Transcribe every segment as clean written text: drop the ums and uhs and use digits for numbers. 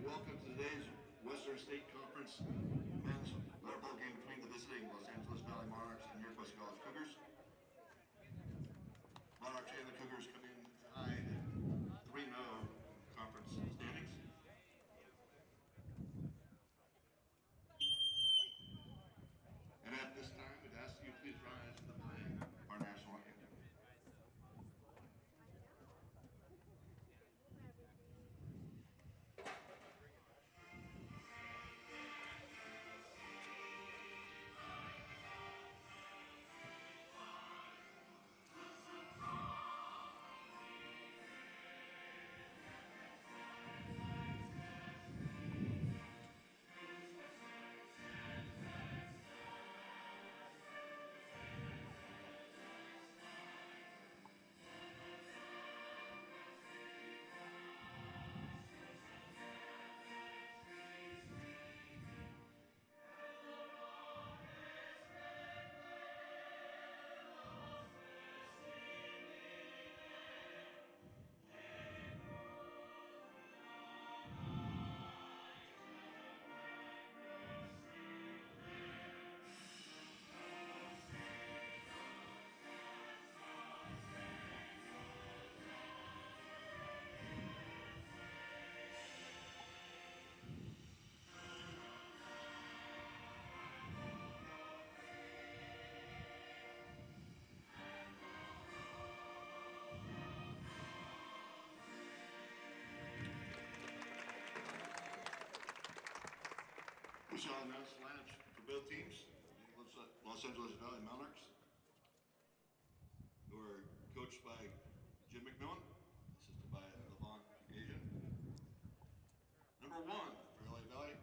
welcome to today's Western State Conference men's water polo game between the visiting Los Angeles Valley Monarchs and your Cuesta Cougars. Monarchs and the Cougars come in tied 3-0 conference standings. And at this time, we'd ask you please rise for the playing our national anthem. We shall announce the lineups for both teams. Los Angeles Valley Monarchs, who are coached by Jim McMillan, assisted by Levon Asian. Number 1 for LA Valley,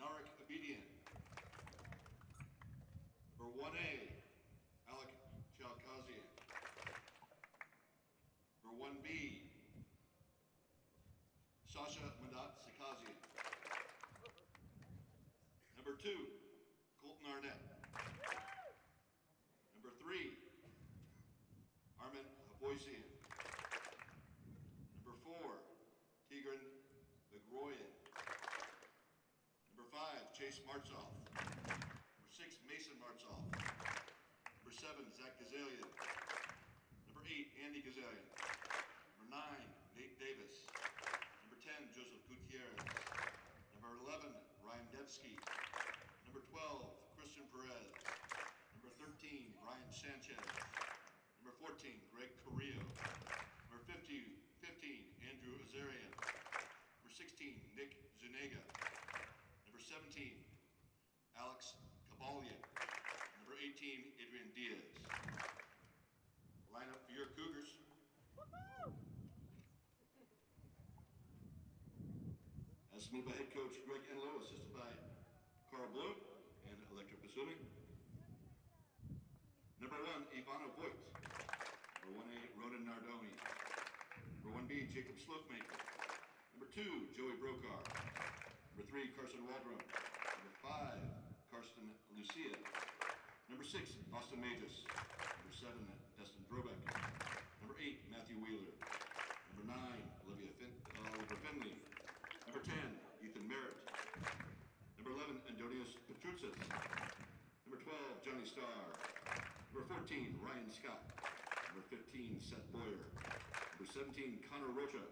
Narek Abedian. Number 1A, Alec Chalkazian. Number 1B, Sasha Madat Sakazian. Number 2, Colton Arnett. Number 3, Armin Havoisian. Number 4, Tigran Begroyan. Number 5, Chase Martzoff. Number 6, Mason Martzoff. Number 7, Zach Gazalian. Number 8, Andy Gazalian. Number 9, Nate Davis. Number 10, Joseph Gutierrez. Number 11, Ryan Detsky. Number 12, Christian Perez. Number 13, Brian Sanchez. Number 14, Greg Carrillo. Number 15, Andrew Azarian. Number 16, Nick Zuniga. Number 17, Alex Cabalian. Number 18, Adrian Diaz. Lineup for your Cougars. Estimated by head coach Greg Enlow, assisted by Carl Bloom and Electra Pasuni. Number 1, Ivana Voigt. Number 1A, Ronan Nardoni. Number 1B, Jacob Slopemaker. Number 2, Joey Brokar. Number 3, Carson Waldron. Number 5, Karsten Lucia. Number 6, Austin Magis. Number 7, Dustin Brobeck. Number 8, Matthew Wheeler. Number 9, Oliver Finley. Number 10, Ethan Merritt. Number 11, Antonius Petrutzis. Number 12, Johnny Starr. Number 14, Ryan Scott. Number 15, Seth Boyer. Number 17, Connor Rocha.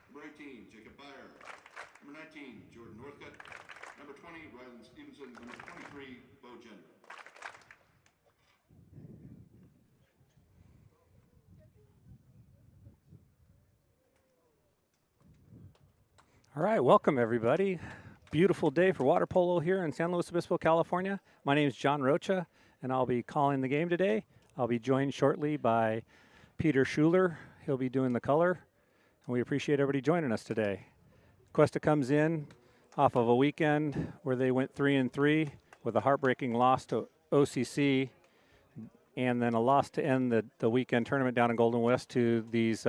Number 18, Jacob Byer. Number 19, Jordan Northcutt. Number 20, Rylan Stevenson. Number 23, Bo Gender. All right, welcome everybody. Beautiful day for water polo here in San Luis Obispo, California. My name is John Rocha, and I'll be calling the game today. I'll be joined shortly by Peter Schuler. He'll be doing the color, and we appreciate everybody joining us today. Questa comes in off of a weekend where they went 3-3 with a heartbreaking loss to OCC, and then a loss to end the weekend tournament down in Golden West to these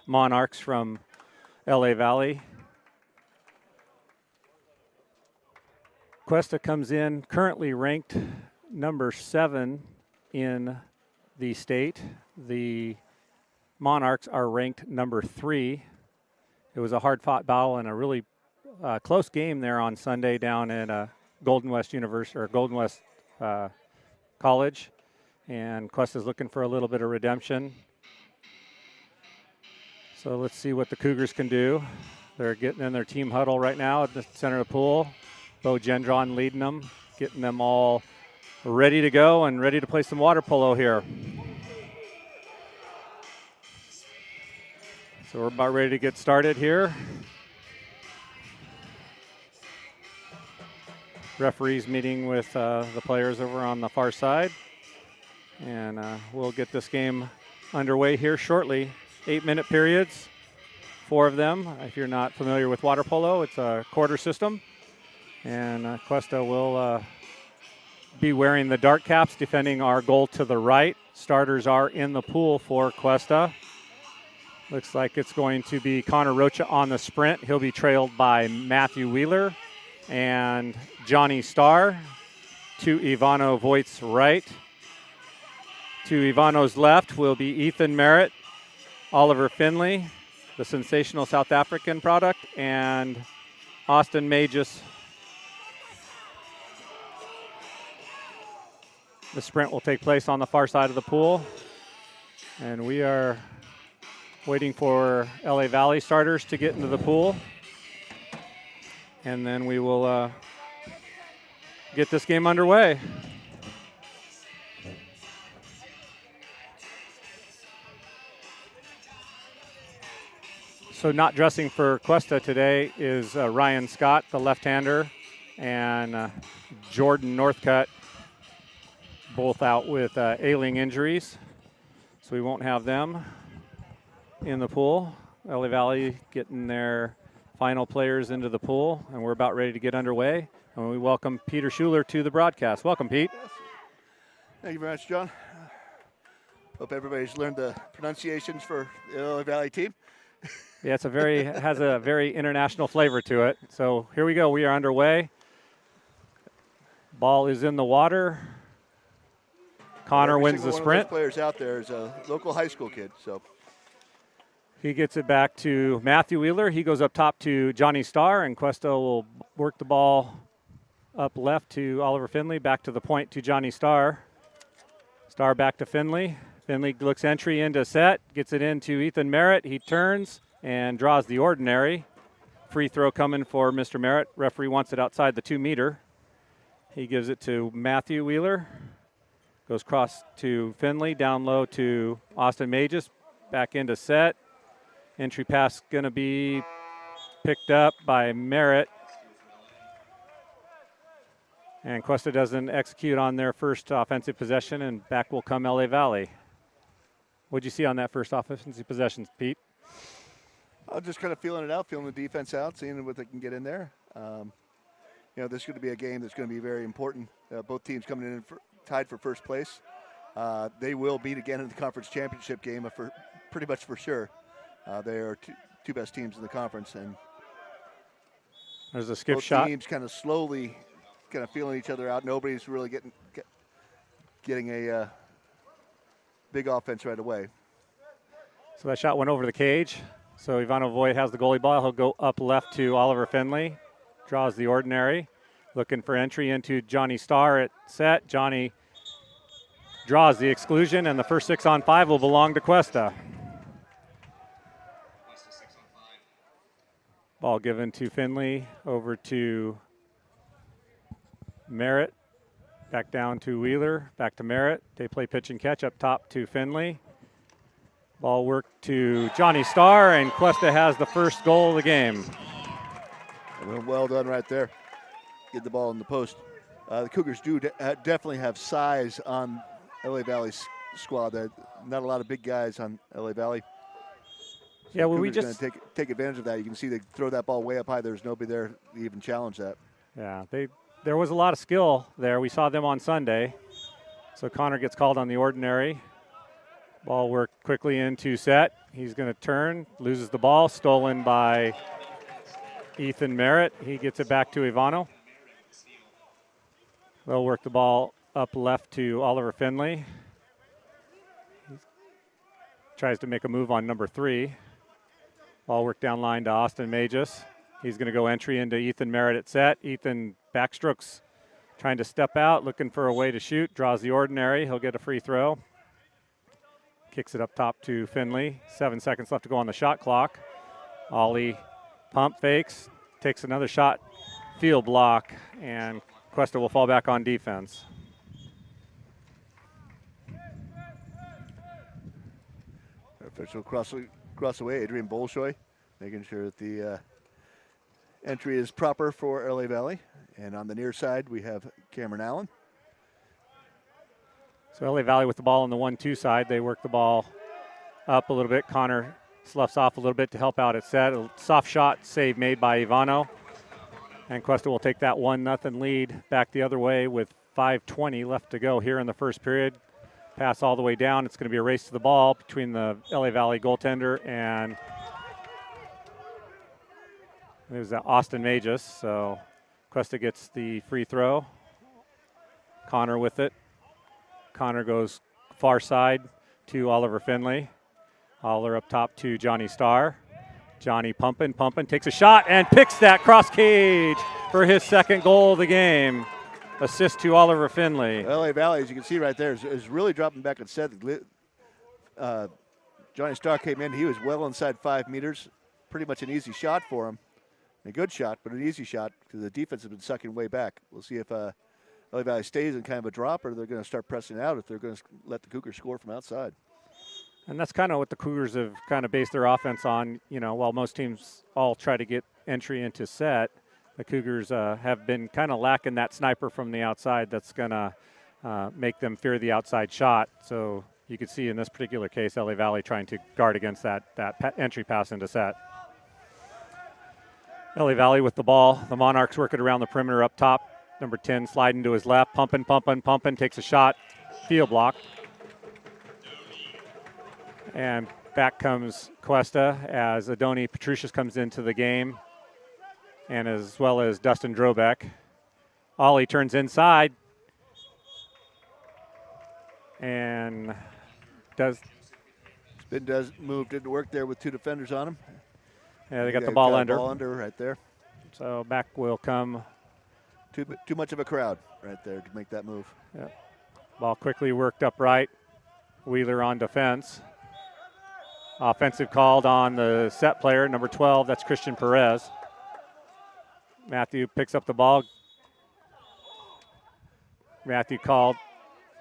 Monarchs from LA Valley. Questa comes in currently ranked number 7 in the state. The Monarchs are ranked number 3. It was a hard-fought battle and a really close game there on Sunday down at Golden West University or Golden West College, and Questa's looking for a little bit of redemption. So let's see what the Cougars can do. They're getting in their team huddle right now at the center of the pool. Bo Gendron leading them, getting them all ready to go and ready to play some water polo here. So we're about ready to get started here. Referees meeting with the players over on the far side. And we'll get this game underway here shortly. 8-minute periods, 4 of them. If you're not familiar with water polo, it's a quarter system. And Questa will be wearing the dark caps, defending our goal to the right. Starters are in the pool for Questa. Looks like it's going to be Connor Rocha on the sprint. He'll be trailed by Matthew Wheeler and Johnny Starr to Ivano Voigt's right. To Ivano's left will be Ethan Merritt, Oliver Finley, the sensational South African product, and Austin Magis. The sprint will take place on the far side of the pool. And we are waiting for LA Valley starters to get into the pool. And then we will get this game underway. So not dressing for Questa today is Ryan Scott, the left-hander, and Jordan Northcutt, both out with ailing injuries. So we won't have them in the pool. LA Valley getting their final players into the pool, and we're about ready to get underway. And we welcome Peter Schuler to the broadcast. Welcome, Pete. Yes. Thank you very much, John. Hope everybody's learned the pronunciations for the LA Valley team. Yeah, it's has a very international flavor to it. So here we go. We are underway. Ball is in the water. Connor wins the sprint. One of those players out there is a local high school kid, so he gets it back to Matthew Wheeler. He goes up top to Johnny Starr, and Questa will work the ball up left to Oliver Finley, back to the point to Johnny Starr. Starr back to Finley. Finley looks entry into set, gets it into Ethan Merritt. He turns and draws the ordinary. Free throw coming for Mr. Merritt. Referee wants it outside the 2-meter. He gives it to Matthew Wheeler. Goes cross to Finley, down low to Austin Magis. Back into set. Entry pass going to be picked up by Merritt. And Questa doesn't execute on their first offensive possession, and back will come LA Valley. What'd you see on that first offensive possession, Pete? I'm just kind of feeling it out, feeling the defense out, seeing what they can get in there. This is going to be a game that's going to be very important. Both teams coming in tied for first place. They will meet again in the conference championship game, pretty much for sure. They are two best teams in the conference, and there's a skip both shot. Teams kind of slowly, kind of feeling each other out. Nobody's really getting a big offense right away. So that shot went over the cage. So Ivano Voigt has the goalie ball. He'll go up left to Oliver Finley. Draws the ordinary. Looking for entry into Johnny Starr at set. Johnny draws the exclusion, and the first 6-on-5 will belong to Questa. Ball given to Finley, over to Merritt. Back down to Wheeler, back to Merritt. They play pitch and catch up top to Finley. Ball worked to Johnny Starr, and Questa has the first goal of the game. Well done right there. Get the ball in the post. The Cougars do definitely have size on LA Valley's squad. Not a lot of big guys on LA Valley. So yeah, well, we Cougars just gonna take advantage of that. You can see they throw that ball way up high. There's nobody there to even challenge that. Yeah, there was a lot of skill there. We saw them on Sunday. So Connor gets called on the ordinary. Ball worked quickly into set. He's going to turn, loses the ball, stolen by Ethan Merritt. He gets it back to Ivano. They'll work the ball up left to Oliver Finley. He tries to make a move on number 3. Ball worked down line to Austin Magis. He's going to go entry into Ethan Merritt at set. Ethan backstrokes, trying to step out, looking for a way to shoot. Draws the ordinary. He'll get a free throw. Kicks it up top to Finley. 7 seconds left to go on the shot clock. Ollie pump fakes, takes another shot, field block, and Questa will fall back on defense. Official cross away, Adrian Bolshoi, making sure that the entry is proper for LA Valley. And on the near side, we have Cameron Allen. So LA Valley with the ball on the 1-2 side. They work the ball up a little bit. Connor sloughs off a little bit to help out at set. A soft shot save made by Ivano. And Cuesta will take that 1-0 lead back the other way with 5:20 left to go here in the first period. Pass all the way down. It's going to be a race to the ball between the LA Valley goaltender and it was Austin Magis. So Cuesta gets the free throw. Connor with it. Connor goes far side to Oliver Finley. Oliver up top to Johnny Starr. Johnny pumping, takes a shot and picks that cross cage for his second goal of the game. Assist to Oliver Finley. LA Valley, as you can see right there, is really dropping back and set. Johnny Starr came in. He was well inside 5 meters. Pretty much an easy shot for him. A good shot, but an easy shot because the defense has been sucking way back. We'll see if LA Valley stays in kind of a drop or they're going to start pressing out if they're going to let the Cougars score from outside. And that's kind of what the Cougars have kind of based their offense on. You know, while most teams all try to get entry into set, the Cougars have been kind of lacking that sniper from the outside that's going to make them fear the outside shot. So you could see in this particular case, LA Valley trying to guard against that entry pass into set. LA Valley with the ball. The Monarchs work it around the perimeter up top. Number 10 sliding to his left, pumping, takes a shot, field block. And back comes Cuesta as Adoni Petrucius comes into the game, and as well as Dustin Drobeck. Ollie turns inside and does move, didn't work there with 2 defenders on him. Yeah, they got the ball under. Ball under right there. So back will come. Too much of a crowd right there to make that move. Yeah. Ball quickly worked up right. Wheeler on defense. Offensive called on the set player, number 12. That's Christian Perez. Matthew picks up the ball. Matthew called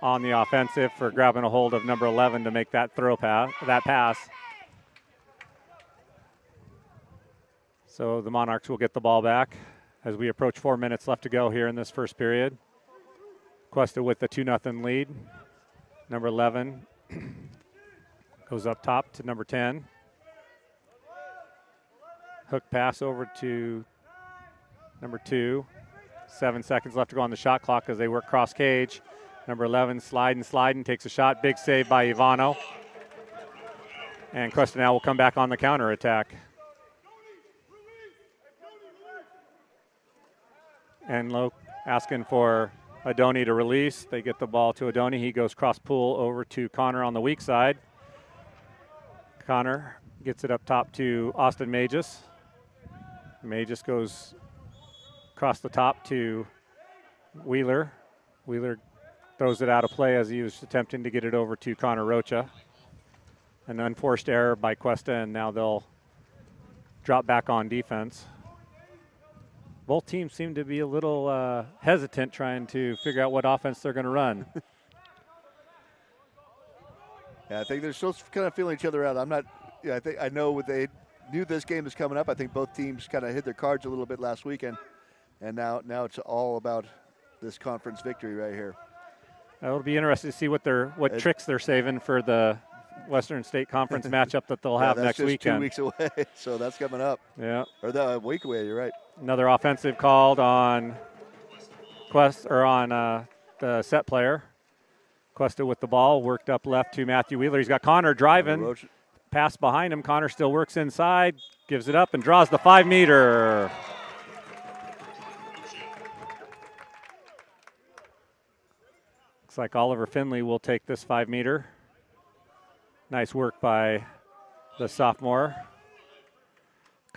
on the offensive for grabbing a hold of number 11 to make that pass. So the Monarchs will get the ball back as we approach 4 minutes left to go here in this first period. Cuesta with the 2-0 lead. Number 11 goes up top to number 10. Hook pass over to number 2. 7 seconds left to go on the shot clock as they work cross cage. Number 11 sliding, takes a shot. Big save by Ivano. And Cuesta now will come back on the counter attack. Enlow asking for Adoni to release. They get the ball to Adoni. He goes cross pull over to Connor on the weak side. Connor gets it up top to Austin Magis. Magis goes across the top to Wheeler. Wheeler throws it out of play as he was attempting to get it over to Connor Rocha. An unforced error by Cuesta, and now they'll drop back on defense. Both teams seem to be a little hesitant trying to figure out what offense they're going to run. Yeah, I think they're still kind of feeling each other out. I know they knew this game was coming up. I think both teams kind of hid their cards a little bit last weekend, and now it's all about this conference victory right here. It'll be interesting to see what tricks they're saving for the Western State Conference matchup that they'll have next weekend. That's 2 weeks away, so that's coming up. Yeah, or the week away. You're right. Another offensive called on the set player. Cuesta with the ball, worked up left to Matthew Wheeler. He's got Connor driving. Pass behind him. Connor still works inside, gives it up and draws the 5-meter. Looks like Oliver Finley will take this 5-meter. Nice work by the sophomore.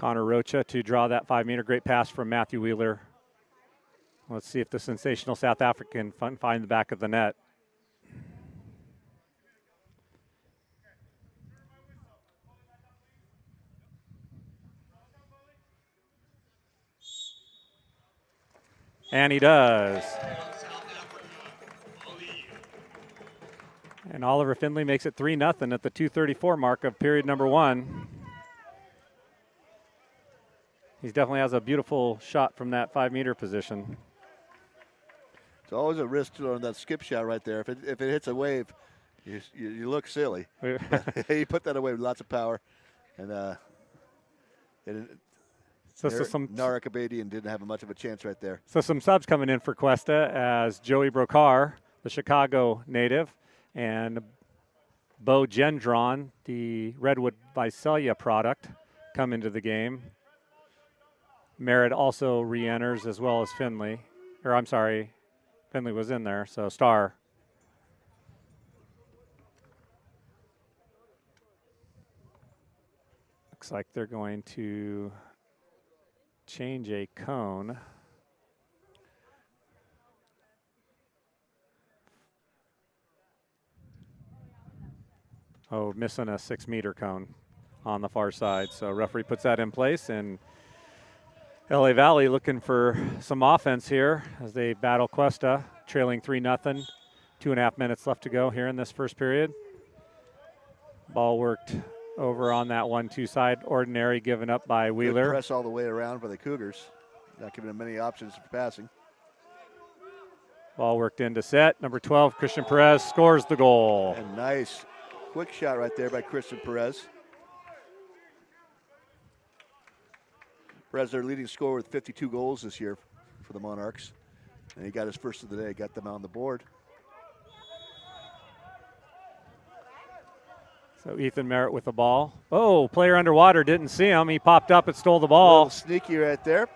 Connor Rocha to draw that 5-meter. Great pass from Matthew Wheeler. Let's see if the sensational South African can find the back of the net. And he does. And Oliver Findlay makes it 3-0 at the 2:34 mark of period number 1. He definitely has a beautiful shot from that 5-meter position. It's always a risk on that skip shot right there. If it hits a wave, you look silly. You put that away with lots of power. And Narek Abadian didn't have much of a chance right there. So some subs coming in for Questa as Joey Brokar, the Chicago native, and Bo Gendron, the Redwood Visalia product, come into the game. Merritt also re-enters as well as Finley. Or I'm sorry, Finley was in there, so Star. Looks like they're going to change a cone. Oh, missing a 6-meter cone on the far side. So referee puts that in place, and LA Valley looking for some offense here as they battle Cuesta, trailing 3-0. 2.5 minutes left to go here in this first period. Ball worked over on that 1-2 side. Ordinary given up by Wheeler. Good press all the way around for the Cougars. Not giving them many options for passing. Ball worked into set. Number 12, Christian Perez, scores the goal. And nice quick shot right there by Christian Perez. Perez, their leading scorer with 52 goals this year for the Monarchs. And he got his first of the day, got them on the board. So Ethan Merritt with the ball. Oh, player underwater, didn't see him. He popped up and stole the ball. A little sneaky right there.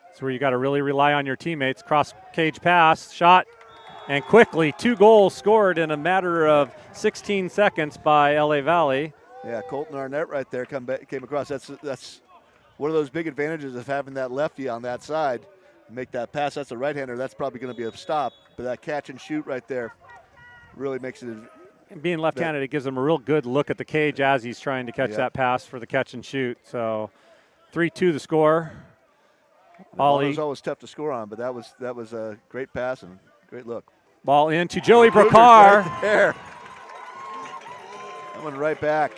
That's where you got to really rely on your teammates. Cross cage pass, shot, and quickly 2 goals scored in a matter of 16 seconds by LA Valley. Yeah, Colton Arnett right there came across. That's one of those big advantages of having that lefty on that side. Make that pass. That's a right-hander. That's probably going to be a stop. But that catch and shoot right there really makes it. And being left-handed, it gives him a real good look at the cage as he's trying to catch that pass for the catch and shoot. So 3-2 the score. Ollie was always tough to score on, but that was a great pass and great look. Ball in to Joey Brokar. Right there. Coming right back.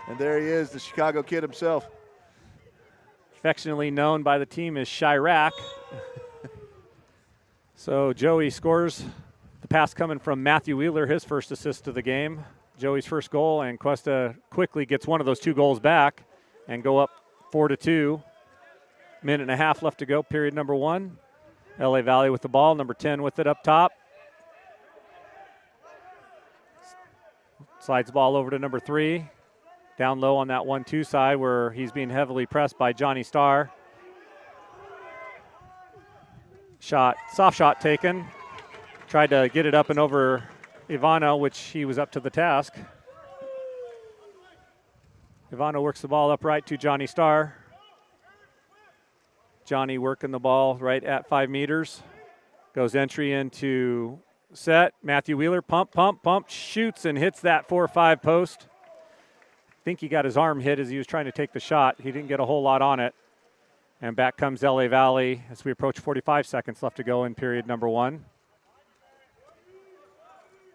And there he is, the Chicago kid himself. Affectionately known by the team as Chirac. So Joey scores. The pass coming from Matthew Wheeler, his first assist of the game. Joey's first goal, and Cuesta quickly gets one of those 2 goals back and go up 4-2. Minute and a half left to go, period number 1. LA Valley with the ball, number 10 with it up top. Slides the ball over to number 3. Down low on that 1-2 side where he's being heavily pressed by Johnny Starr. Shot, soft shot taken. Tried to get it up and over Ivano, which he was up to the task. Ivano works the ball upright to Johnny Starr. Johnny working the ball right at 5 meters. Goes entry into set. Matthew Wheeler, pump, shoots and hits that 4-5 post. I think he got his arm hit as he was trying to take the shot. He didn't get a whole lot on it. And back comes LA Valley as we approach 45 seconds left to go in period number 1.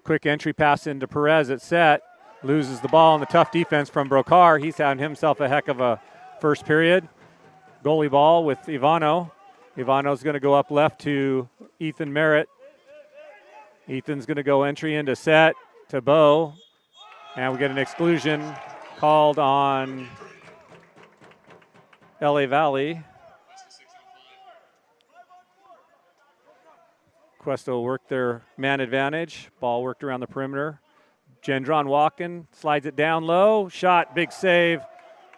Quick entry pass into Perez at set. Loses the ball in the tough defense from Brokar. He's had himself a heck of a first period. Goalie ball with Ivano. Ivano's going to go up left to Ethan Merritt. Ethan's going to go entry into set to Bo. And we get an exclusion called on LA Valley. Cuesta will work their man advantage. Ball worked around the perimeter. Gendron walking, slides it down low. Shot, big save.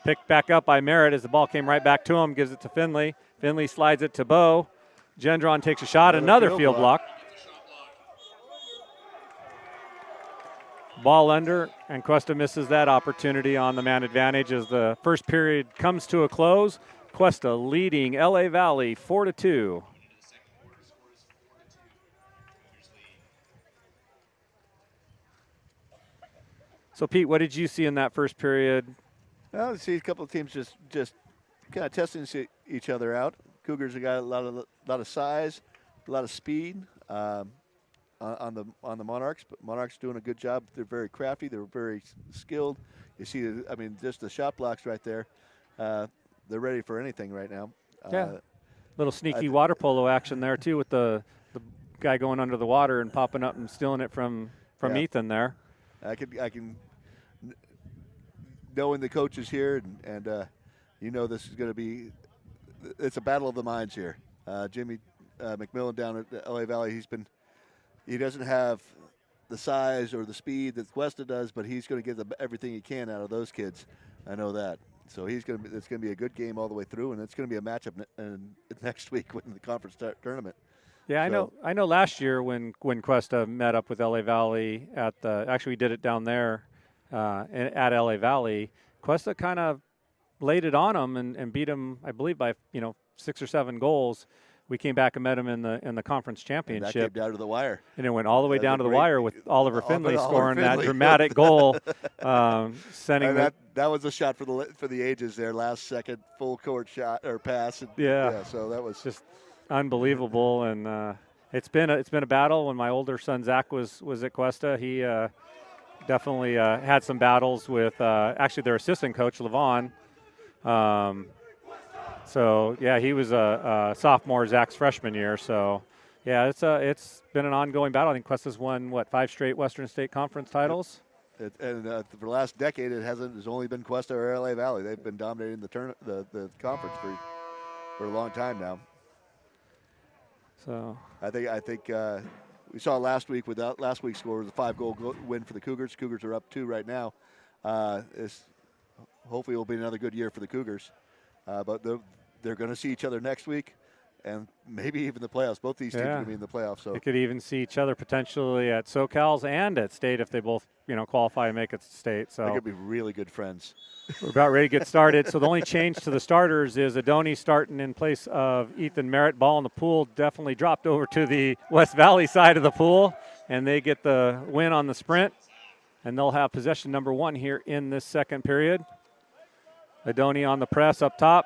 Picked back up by Merritt as the ball came right back to him. Gives it to Finley. Finley slides it to Bo. Gendron takes a shot. Another field block. Ball under, and Cuesta misses that opportunity on the man advantage as the first period comes to a close. Cuesta leading LA Valley 4-2. So, Pete, what did you see in that first period? Well, I see a couple of teams just kind of testing each other out. Cougars have got a lot of size, a lot of speed on the Monarchs, but Monarchs doing a good job. They're very crafty. They're very skilled. You see, I mean, just the shot blocks right there. They're ready for anything right now. Yeah, little sneaky water polo action there too, with the guy going under the water and popping up and stealing it from Ethan there. I can knowing the coaches here, and you know this is going to be, it's a battle of the minds here. Jimmy McMillan down at LA Valley, he doesn't have the size or the speed that Questa does, but he's going to get everything he can out of those kids. I know that. So it's going to be a good game all the way through, and it's going to be a matchup next week in the conference tournament. Yeah, so. I know. Last year when Questa met up with LA Valley actually we did it down there at LA Valley. Questa kind of laid it on them and beat them, I believe, by 6 or 7 goals. We came back and met them in the conference championship. And that came down to the wire. And it went all the way down to the wire with Oliver Finley scoring that dramatic goal, sending that was a shot for the ages there, last second full court shot or pass. And, yeah, so that was just unbelievable, and it's been a battle. When my older son Zach was at Questa, he definitely had some battles with actually their assistant coach Levon. So yeah, he was a sophomore, Zach's freshman year. So yeah, it's been an ongoing battle. I think Questa's won 5 straight Western State Conference titles. And for the last decade, it's only been Questa or LA Valley. They've been dominating the conference for a long time now. So I think we saw last week without last week's score was a 5-goal win for the Cougars. Cougars are up 2 right now. Hopefully it will be another good year for the Cougars. But they're going to see each other next week, and maybe even the playoffs. Both these teams are going to be in the playoffs. So they could even see each other potentially at SoCal's and at State if they both qualify and make it to State. So they could be really good friends. We're about ready to get started. So the only change to the starters is Adoni starting in place of Ethan Merritt. Ball in the pool definitely dropped over to the West Valley side of the pool, and they get the win on the sprint, and they'll have possession number 1 here in this second period. Adoni on the press up top.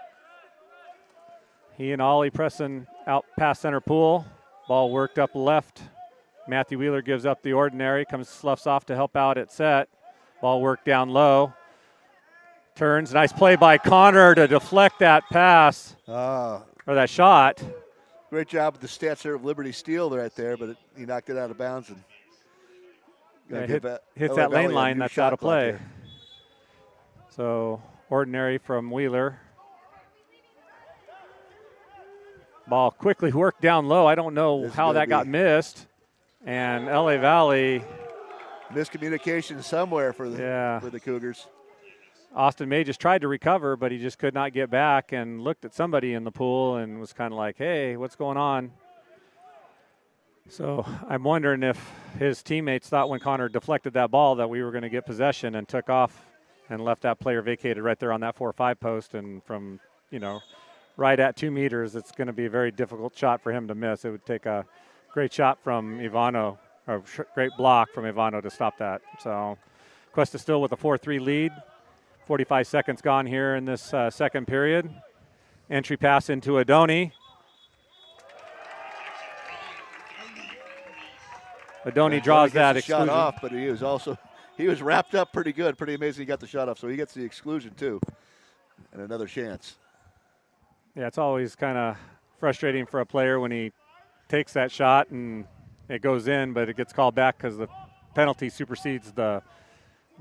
He and Ollie pressing out past center pool. Ball worked up left. Matthew Wheeler gives up the ordinary, sloughs off to help out at set. Ball worked down low. Turns, nice play by Connor to deflect that pass, or that shot. Great job with the stats there of Liberty Steel right there, but he knocked it out of bounds. And hits that lane line, that's out of play. So ordinary from Wheeler. Ball quickly worked down low. I don't know how that got missed. And LA Valley. Miscommunication somewhere for the Cougars. Austin May just tried to recover, but he just could not get back and looked at somebody in the pool and was kind of like, hey, what's going on? So I'm wondering if his teammates thought when Connor deflected that ball that we were going to get possession and took off and left that player vacated right there on that 4-5 post. And from, right at 2 meters, it's going to be a very difficult shot for him to miss. It would take a great shot from Ivano, or great block from Ivano to stop that. So Cuesta still with a 4-3 lead. 45 seconds gone here in this second period. Entry pass into Adoni. Adoni draws that exclusion. Shot off, but he was wrapped up pretty good. Pretty amazing he got the shot off, so he gets the exclusion too. And another chance. Yeah, it's always kind of frustrating for a player when he takes that shot and it goes in, but it gets called back because the penalty supersedes the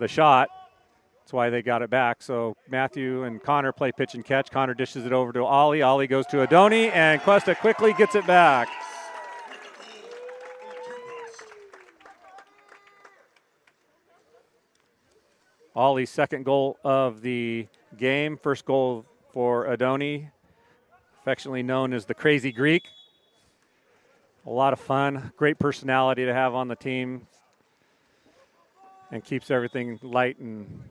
shot. That's why they got it back. So Matthew and Connor play pitch and catch. Connor dishes it over to Ollie. Ollie goes to Adoni, and Cuesta quickly gets it back. Ollie's second goal of the game. First goal for Adoni, affectionately known as the Crazy Greek. A lot of fun, great personality to have on the team. and keeps everything light and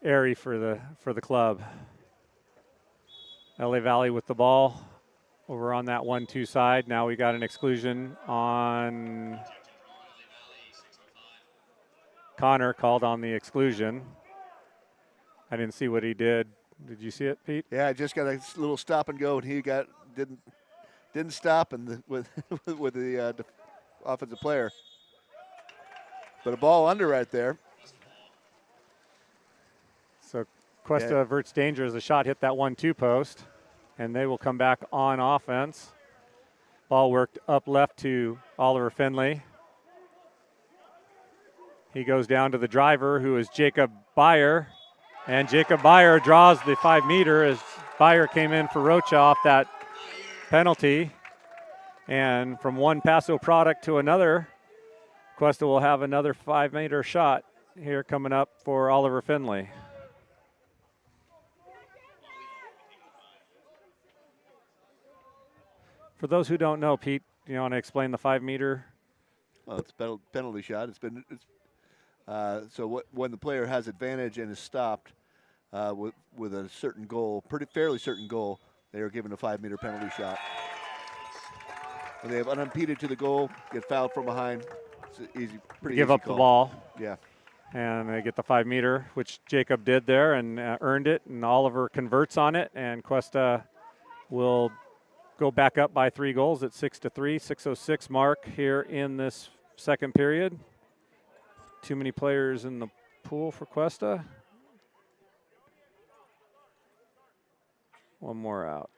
airy for the club. LA Valley with the ball over on that 1-2 side. Now we got an exclusion on Connor, called on the exclusion. I didn't see what he did. Did you see it, Pete? Yeah, I just got a little stop and go, and he didn't stop and with the offensive player. But a ball under right there. So Questa averts danger as the shot hit that 1-2 post, and they will come back on offense. Ball worked up left to Oliver Finley. He goes down to the driver, who is Jacob Byer, and Jacob Byer draws the 5-meter as Byer came in for Rocha off that penalty. And from one Paso product to another, Cuesta will have another 5-meter shot here coming up for Oliver Finley. For those who don't know, Pete, you want to explain the 5-meter? Well, it's a penalty shot. When the player has advantage and is stopped with a certain goal, fairly certain goal, they are given a 5-meter penalty shot. When they have unimpeded to the goal, get fouled from behind, it's an pretty easy give up call. The ball. Yeah. And they get the 5-meter, which Jacob did there and earned it, and Oliver converts on it, and Cuesta will go back up by 3 goals at 6-3, 6:06 mark here in this second period. Too many players in the pool for Cuesta. One more out.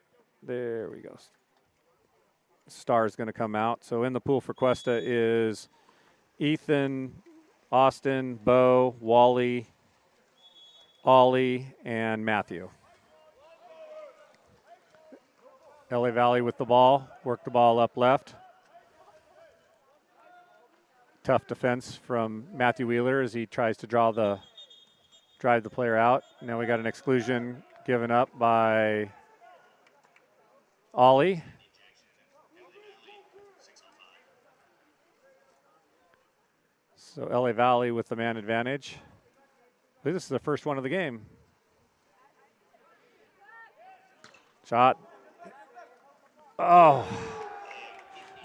There we go. Star is going to come out. So in the pool for Cuesta is Ethan, Austin, Bo, Wally, Ollie, and Matthew. LA Valley with the ball, work the ball up left. Tough defense from Matthew Wheeler as he tries to drive the player out. Now we got an exclusion given up by Ollie. So LA Valley with the man advantage. I believe this is the first one of the game. Shot. Oh.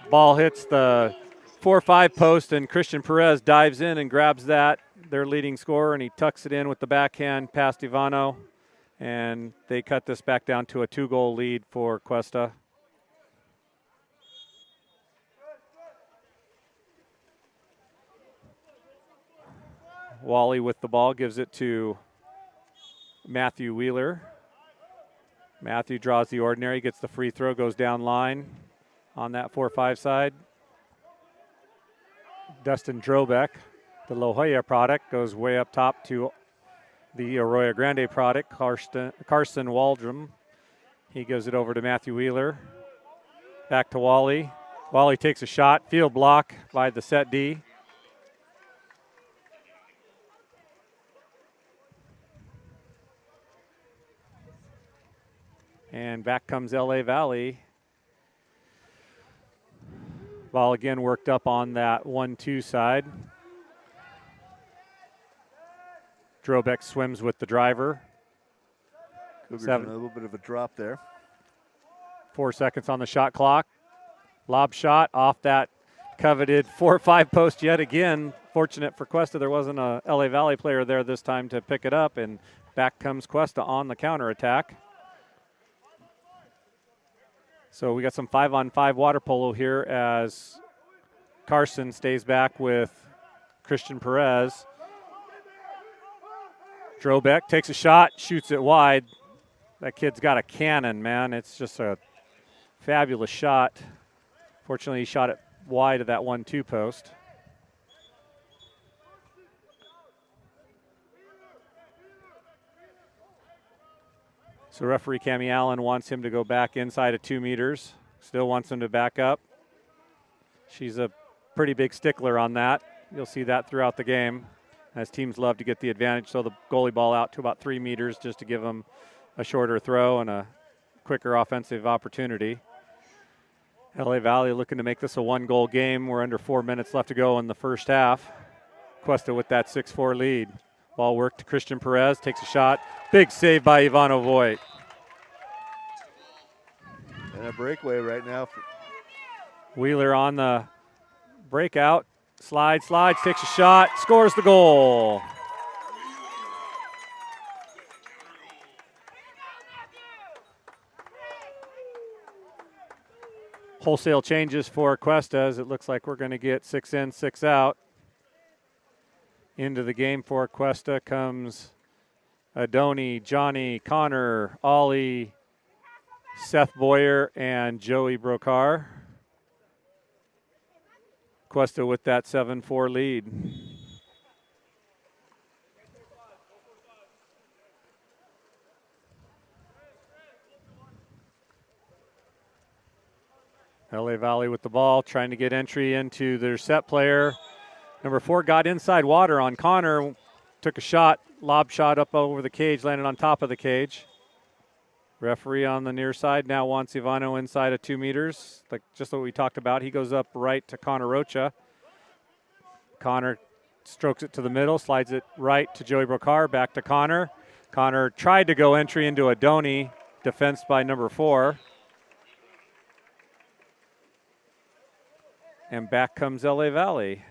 Ball hits the 4-5 post, and Christian Perez dives in and grabs that, their leading scorer, and he tucks it in with the backhand past Ivano. And they cut this back down to a 2-goal lead for Cuesta. Wally with the ball gives it to Matthew Wheeler. Matthew draws the ordinary, gets the free throw, goes down line on that 4-5 side. Dustin Drobeck, the La Jolla product, goes way up top to the Arroyo Grande product, Carson Waldrum. He gives it over to Matthew Wheeler. Back to Wally. Wally takes a shot, field block by the set D. And back comes LA Valley. Ball again worked up on that 1-2 side. Drobeck swims with the driver. Cougars in a little bit of a drop there. 4 seconds on the shot clock. Lob shot off that coveted 4-5 post yet again. Fortunate for Cuesta, there wasn't a LA Valley player there this time to pick it up, and back comes Cuesta on the counterattack. So we got some 5-on-5 water polo here as Carson stays back with Christian Perez. Drobeck takes a shot, shoots it wide. That kid's got a cannon, man. It's just a fabulous shot. Fortunately, he shot it wide of that 1-2 post. So referee Cammie Allen wants him to go back inside of 2 meters. Still wants him to back up. She's a pretty big stickler on that. You'll see that throughout the game, as teams love to get the advantage. So the goalie ball out to about 3 meters just to give them a shorter throw and a quicker offensive opportunity. LA Valley looking to make this a 1-goal game. We're under 4 minutes left to go in the first half. Cuesta with that 6-4 lead. Ball work to Christian Perez, takes a shot. Big save by Ivano Voigt. And a breakaway right now. Wheeler on the breakout. Slides, takes a shot, scores the goal. Wholesale changes for Cuesta as it looks like we're going to get 6 in, 6 out. Into the game for Cuesta comes Adoni, Johnny, Connor, Ollie, Seth Boyer, and Joey Brokar. Cuesta with that 7-4 lead. LA Valley with the ball, trying to get entry into their set player. Number 4 got inside water on Connor, took a shot, lob shot up over the cage, landed on top of the cage. Referee on the near side now wants Ivano inside of 2 meters, like just what we talked about. He goes up right to Connor Rocha. Connor strokes it to the middle, slides it right to Joey Brokar, back to Connor. Connor tried to go entry into Adoni, defensed by number 4. And back comes LA Valley.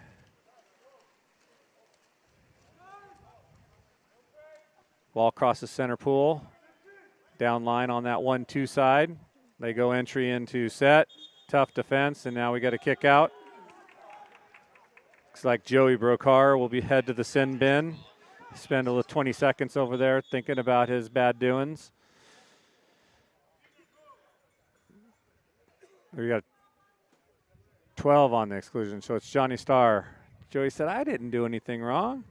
Ball crosses center pool. Down line on that 1-2 side. They go entry into set. Tough defense, and now we got a kick out. Looks like Joey Brokar will be head to the sin bin. Spend a little 20 seconds over there thinking about his bad doings. We got 12 on the exclusion, so it's Johnny Starr. Joey said, I didn't do anything wrong.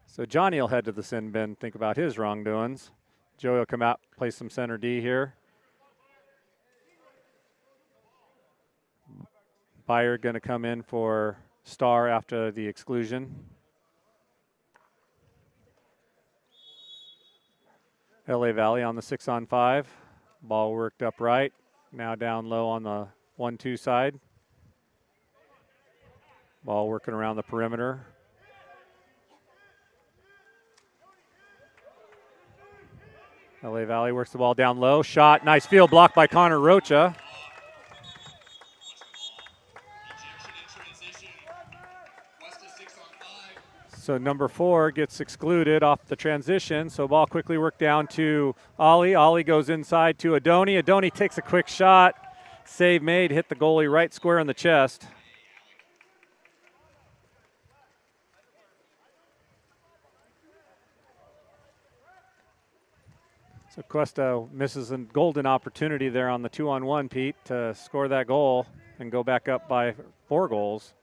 So Johnny will head to the sin bin, think about his wrongdoings. Joey will come out, play some center D here. Byer going to come in for Starr after the exclusion. LA Valley on the 6-on-5. Ball worked up right. Now down low on the 1-2 side. Ball working around the perimeter. LA Valley works the ball down low. Shot, nice field block by Connor Rocha. So number 4 gets excluded off the transition. So ball quickly worked down to Ollie. Ollie goes inside to Adoni. Adoni takes a quick shot. Save made, hit the goalie right square in the chest. So Cuesta misses a golden opportunity there on the 2-on-1, Pete, to score that goal and go back up by 4 goals.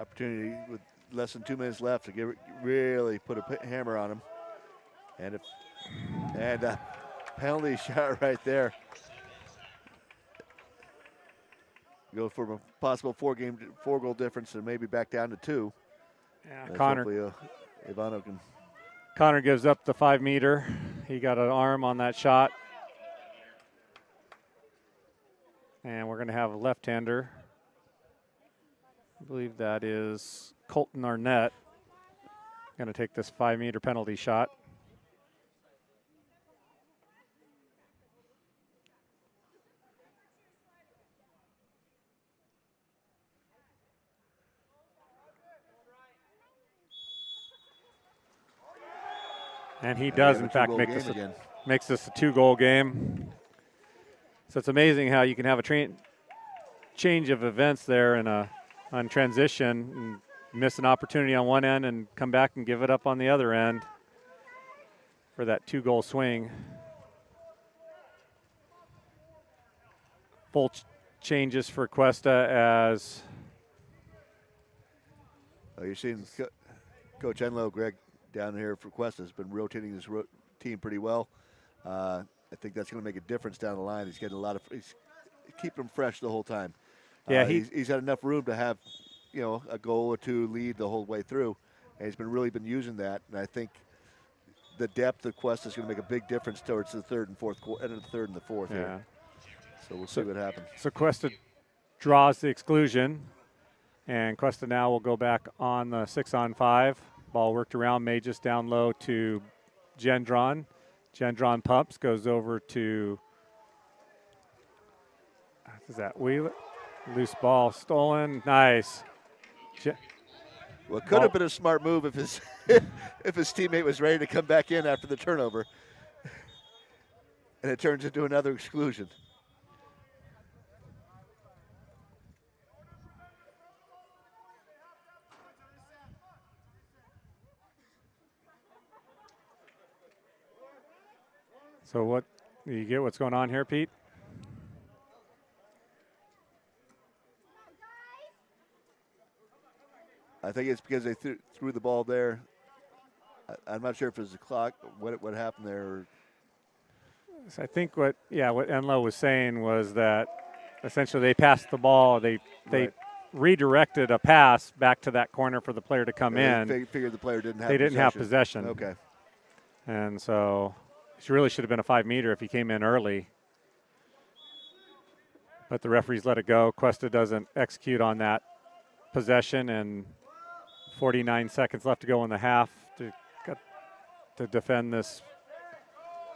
Opportunity with less than 2 minutes left to really put a hammer on him. And a penalty shot right there. Go for a possible 4-goal difference and maybe back down to 2. Yeah, Connor. Ivano can. Connor gives up the 5-meter. He got an arm on that shot. And we're going to have a left-hander. I believe that is Colton Arnett. Going to take this 5-meter penalty shot. And he does, in fact, make makes this a 2-goal game. So it's amazing how you can have a change of events there on transition and miss an opportunity on one end and come back and give it up on the other end for that 2-goal swing. Full changes for Questa as. Oh, you're seeing Coach Enlow, Greg, down here for Questa has been rotating this team pretty well. I think that's going to make a difference down the line. He's getting he's keeping them fresh the whole time. Yeah, he's had enough room to have, a goal or 2 lead the whole way through, and he's really been using that. And I think the depth of Questa is going to make a big difference towards the 3rd and 4th end of the 3rd and the 4th. Yeah. Here. So we'll see what happens. So Questa draws the exclusion. And Questa now will go back on the 6-on-5. Ball worked around, May just down low to Gendron. Gendron pumps, goes over to, is that Wheeler? Loose ball stolen, nice. Well, it could have been a smart move if his if his teammate was ready to come back in after the turnover. And it turns into another exclusion. So what, you get what's going on here, Pete? I think it's because they threw the ball there. I'm not sure if it was the clock, what happened there. So I think what Enloe was saying was that essentially they passed the ball, they Right. redirected a pass back to that corner for the player to come in. They figured the player didn't have They possession. didn't have possession. Okay. And so it really should have been a 5-meter if he came in early. But the referees let it go. Questa doesn't execute on that possession, and 49 seconds left to go in the half to defend this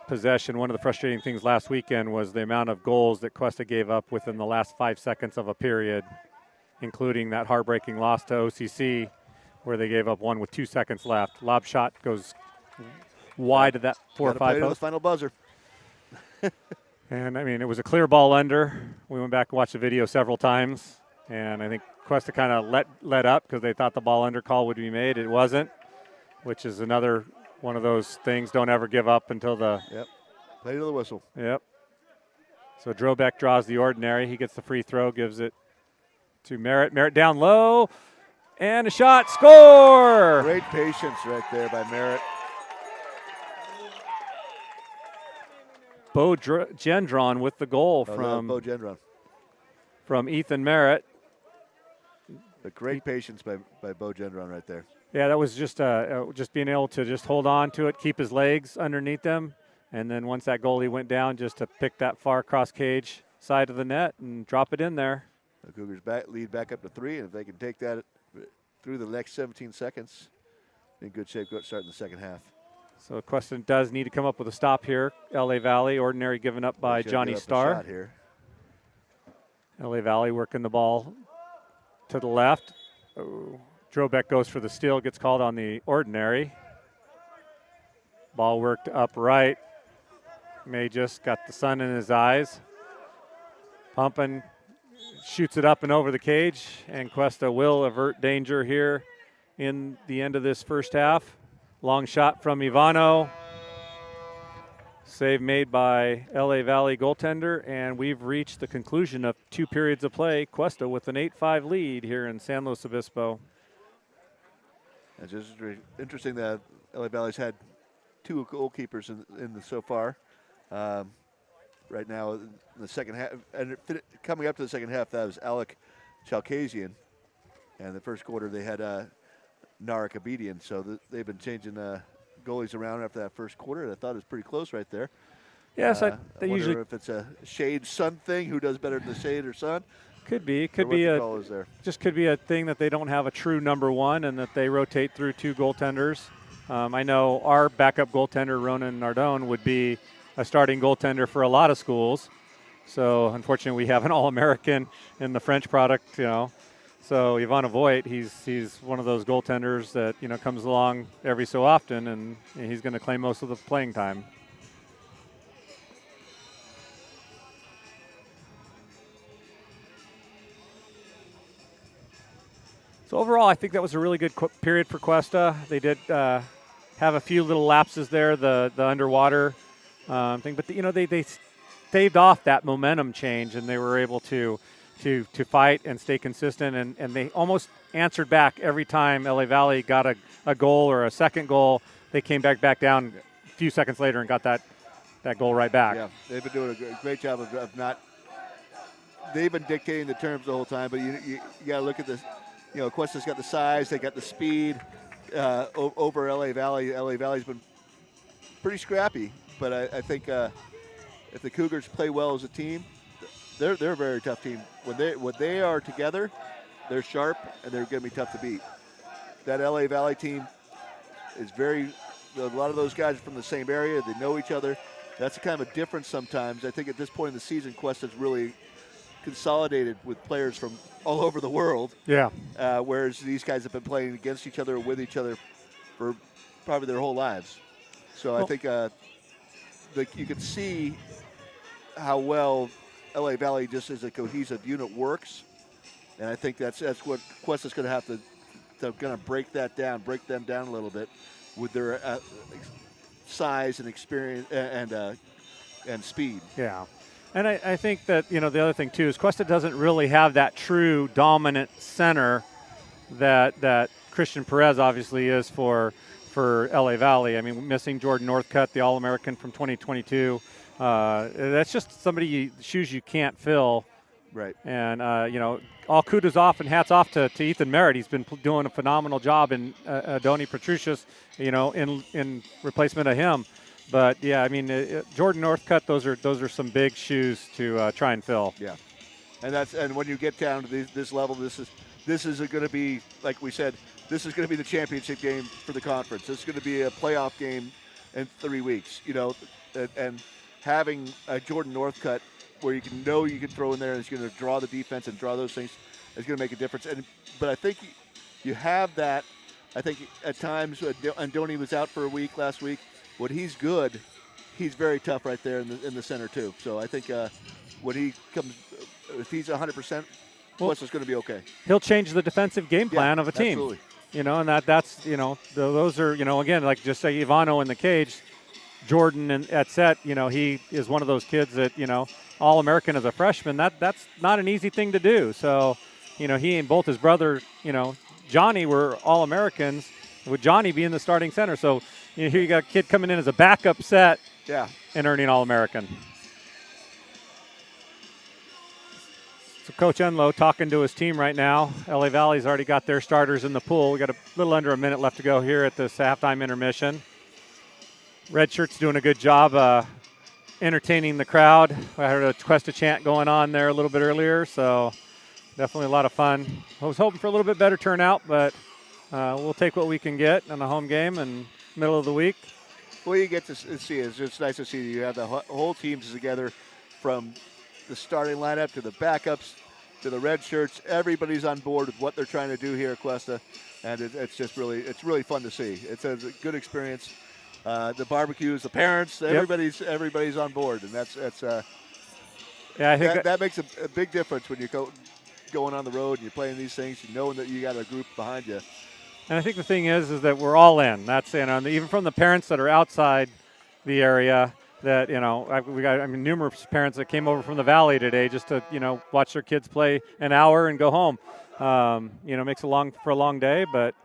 possession. One of the frustrating things last weekend was the amount of goals that Questa gave up within the last 5 seconds of a period, including that heartbreaking loss to OCC where they gave up one with 2 seconds left. Lob shot goes wide of that 4 or 5 post. post. The final buzzer. And, I mean, it was a clear ball under. We went back and watched the video several times, and I think Questa kind of let up because they thought the ball under call would be made. It wasn't, which is another one of those things. Don't ever give up until the – Yep. Play to the whistle. Yep. So Drobeck draws the ordinary. He gets the free throw, gives it to Merritt. Merritt down low, and a shot. Score! Great patience right there by Merritt. Bo Gendron with the goal from Bo Gendron. From Ethan Merritt. But great patience by Bo Gendron right there. Yeah, that was just being able to just hold on to it, keep his legs underneath them, and then once that goalie went down, just to pick that far cross cage side of the net and drop it in there. The Cougars lead back up to 3, and if they can take that through the next 17 seconds, in good shape starting the second half. So Questa does need to come up with a stop here. LA Valley, ordinary given up by Johnny Starr. Here. LA Valley working the ball to the left. Oh, Drobeck goes for the steal, gets called on the ordinary. Ball worked up right. May just got the sun in his eyes. Pumping, shoots it up and over the cage, and Questa will avert danger here in the end of this first half. Long shot from Ivano. Save made by LA Valley goaltender, and we've reached the conclusion of 2 periods of play. Questa with an 8-5 lead here in San Luis Obispo. It's just interesting that LA Valley's had 2 goalkeepers in the so far. Right now in the second half, and coming up to the second half, that was Alec Chalkazian. And the first quarter they had Narek Abedian, so they've been changing goalies around after that first quarter. I thought it was pretty close right there. Yes, I they wonder usually if it's a Shade Sun thing. Who does better than the Shade or Sun? could be Or what the call is there. just could be a thing that they don't have a true number one and that they rotate through 2 goaltenders. I know our backup goaltender Ronan Nardone would be a starting goaltender for a lot of schools. So unfortunately, we have an All-American in the French product, you know. So Ivana Voigt, he's one of those goaltenders that, you know, comes along every so often, and he's going to claim most of the playing time. So overall, I think that was a really good period for Questa. They did have a few little lapses there, the underwater thing, but you know they staved off that momentum change, and they were able to fight and stay consistent, and they almost answered back every time LA Valley got a goal or a second goal. They came back down a few seconds later and got that goal right back. Yeah, they've been doing a great job of not. They've been dictating the terms the whole time, but you got to look at this. You know, Questa's got the size, they got the speed over LA Valley. LA Valley's been pretty scrappy, but I think if the Cougars play well as a team, they're a very tough team. When they are together, they're sharp and they're going to be tough to beat. That LA Valley team is a lot of those guys are from the same area. They know each other. That's kind of a difference sometimes. I think at this point in the season, Questa's really consolidated with players from all over the world. Yeah. Whereas these guys have been playing against each other or with each other for probably their whole lives. So I think you can see how well LA Valley just as a cohesive unit works. And I think that's what Questa's going to have to kind of break them down a little bit with their size and experience and speed. Yeah. And I think that, the other thing, too, is Cuesta doesn't really have that true dominant center that Christian Perez obviously is for LA Valley. I mean, missing Jordan Northcutt, the All-American from 2022. That's just shoes you can't fill. Right. And, all kudos off and hats off to Ethan Merritt. He's been doing a phenomenal job in Adoni Petrucius, in replacement of him. But, yeah, I mean, Jordan Northcutt, those are some big shoes to try and fill. Yeah. And when you get down to this level, this is going to be, like we said, this is going to be the championship game for the conference. This is going to be a playoff game in 3 weeks, and having a Jordan Northcutt where you can throw in there and it's going to draw the defense and draw those things is going to make a difference. But I think you have that. I think at times, Andoni was out for a week last week. When he's good, he's very tough right there in the center too. So I think when he comes, if he's 100%, Questa's going to be okay. He'll change the defensive game plan of a team. Absolutely. And that's those are again, like just say Ivano in the cage, Jordan at set. He is one of those kids that All-American as a freshman. That's not an easy thing to do. So he and both his brother Johnny were All-Americans, with Johnny being the starting center. So here you got a kid coming in as a backup set, and earning All-American. So Coach Enlow talking to his team right now. LA Valley's already got their starters in the pool. We got a little under a minute left to go here at this halftime intermission. Red Shirt's doing a good job entertaining the crowd. I heard a Questa chant going on there a little bit earlier, so definitely a lot of fun. I was hoping for a little bit better turnout, but we'll take what we can get in a home game and middle of the week. Well, you get to see it. It's just nice to see you have the whole teams together, from the starting lineup to the backups to the red shirts. Everybody's on board with what they're trying to do here at Questa, and it's really fun to see. It's a good experience. The barbecues, the parents, everybody's on board, and that's I think that makes a big difference when you going on the road and you're playing these things, knowing that you got a group behind you. And I think the thing is that we're all in. That's even from the parents that are outside the area. That we got numerous parents that came over from the Valley today just to watch their kids play an hour and go home. Makes a long day, but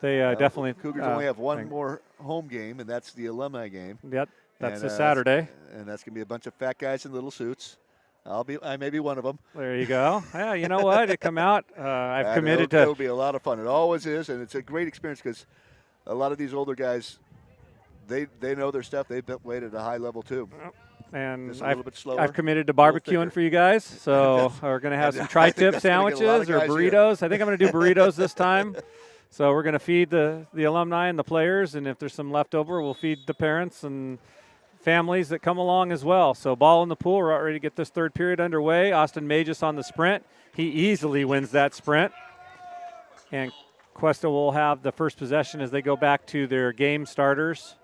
they definitely. Cougars only have one more home game, and that's the alumni game. Yep, that's this Saturday. And that's gonna be a bunch of fat guys in little suits. I may be one of them. There you go. Yeah, you know what? It come out. I've committed to. It'll be a lot of fun. It always is, and it's a great experience because a lot of these older guys, they know their stuff. They've played at a high level too. And just a little bit slower. I've committed to barbecuing for you guys. So we're going to have some tri-tip sandwiches or burritos. I think I'm going to do burritos this time. So we're going to feed the alumni and the players, and if there's some left over, we'll feed the parents and families that come along as well. So ball in the pool. We're ready to get this third period underway. Austin Magis on the sprint. He easily wins that sprint. And Questa will have the first possession as they go back to their game starters.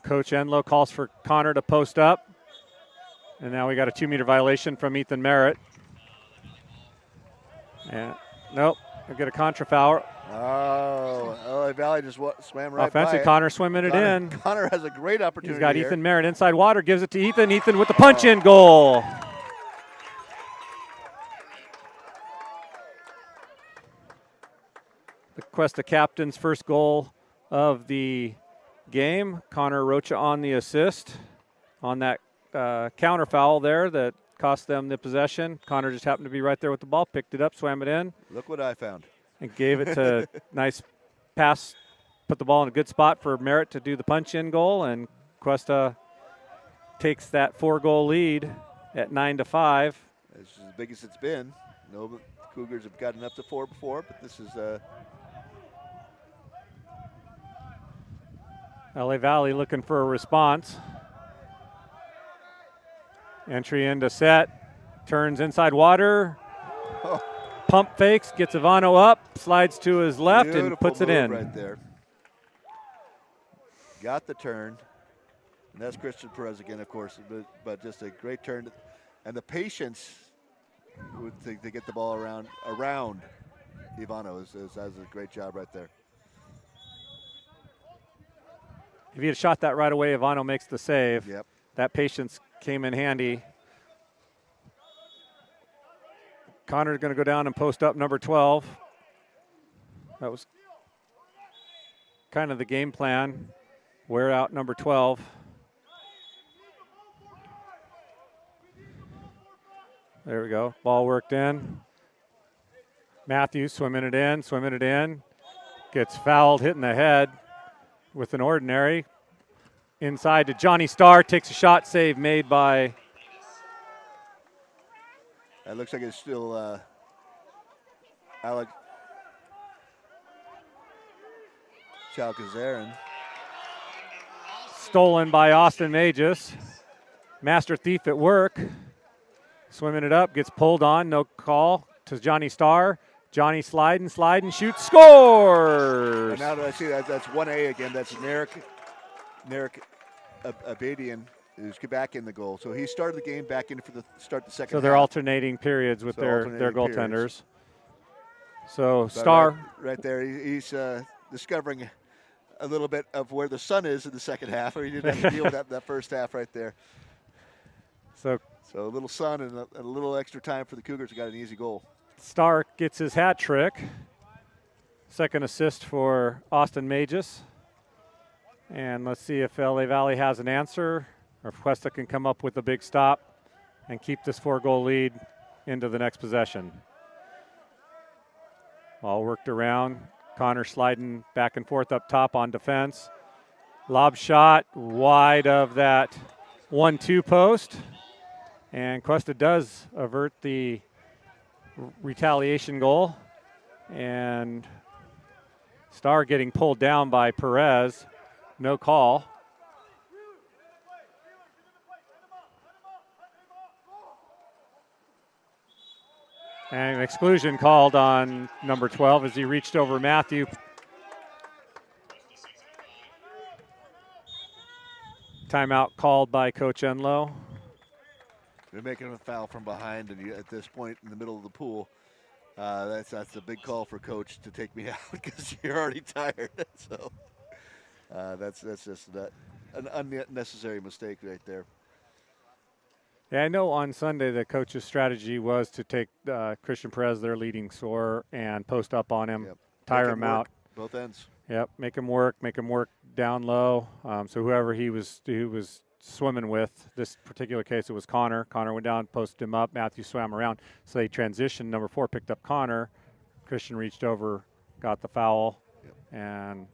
Coach Enlow calls for Connor to post up. And now we got a 2-meter violation from Ethan Merritt. And nope, we get a contra foul. Oh, LA Valley just swam right Offensive, by Connor swimming it in. Connor has a great opportunity. He's got here. Ethan Merritt inside water, gives it to Ethan. Ethan with the punch-in goal. The Questa captain's first goal of the game. Connor Rocha on the assist on that counter foul there that cost them the possession. Connor just happened to be right there with the ball, picked it up, swam it in. Look what I found. And gave it to nice pass put the ball in a good spot for Merritt to do the punch-in goal, and Questa takes that 4-goal lead at 9-5. This is as big as it's been. No, the Cougars have gotten up to 4 before, but this is LA Valley looking for a response. Entry into set, turns inside water, pump fakes, gets Ivano up, slides to his left, beautiful and puts it move in. right there. Got the turn, and that's Christian Perez again, of course, but just a great turn, and the patience to get the ball around Ivano is a great job right there. If he had shot that right away, Ivano makes the save. Yep. That patience came in handy. Connor's going to go down and post up number 12. That was kind of the game plan. Wear out number 12. There we go. Ball worked in. Matthews swimming it in. Gets fouled, hitting the head with an ordinary. Inside to Johnny Starr, takes a shot, save made by. It looks like it's still Alec Chalkazarin. Stolen by Austin Magis. Master thief at work. Swimming it up, gets pulled on, no call to Johnny Starr. Johnny sliding, shoots, scores! And now that I see that, that's 1A again. That's Narek Abadian, who's back in the goal. So he started the game back in for the start the second So they're half. alternating periods with their goaltenders. Periods. So But Starr. right there, he's discovering a little bit of where the sun is in the second half. Or he didn't have to deal with that first half right there. So a little sun and a little extra time for the Cougars. Got an easy goal. Starr gets his hat trick. Second assist for Austin Magis. And let's see if LA Valley has an answer or if Cuesta can come up with a big stop and keep this 4-goal lead into the next possession. All worked around. Connor sliding back and forth up top on defense. Lob shot wide of that 1-2 post. And Cuesta does avert the retaliation goal. And Starr getting pulled down by Perez. No call. And an exclusion called on number 12 as he reached over Matthew. Timeout called by Coach Enlow. They're making a foul from behind, and at this point in the middle of the pool, that's a big call for Coach to take me out because you're already tired. So that's just an unnecessary mistake right there. Yeah, I know on Sunday the coach's strategy was to take Christian Perez, their leading scorer, and post up on him, tire him out. Both ends. Yep, make him work down low. So whoever he was swimming with, this particular case it was Connor. Connor went down, posted him up. Matthew swam around. So they transitioned. Number 4 picked up Connor. Christian reached over, got the foul, and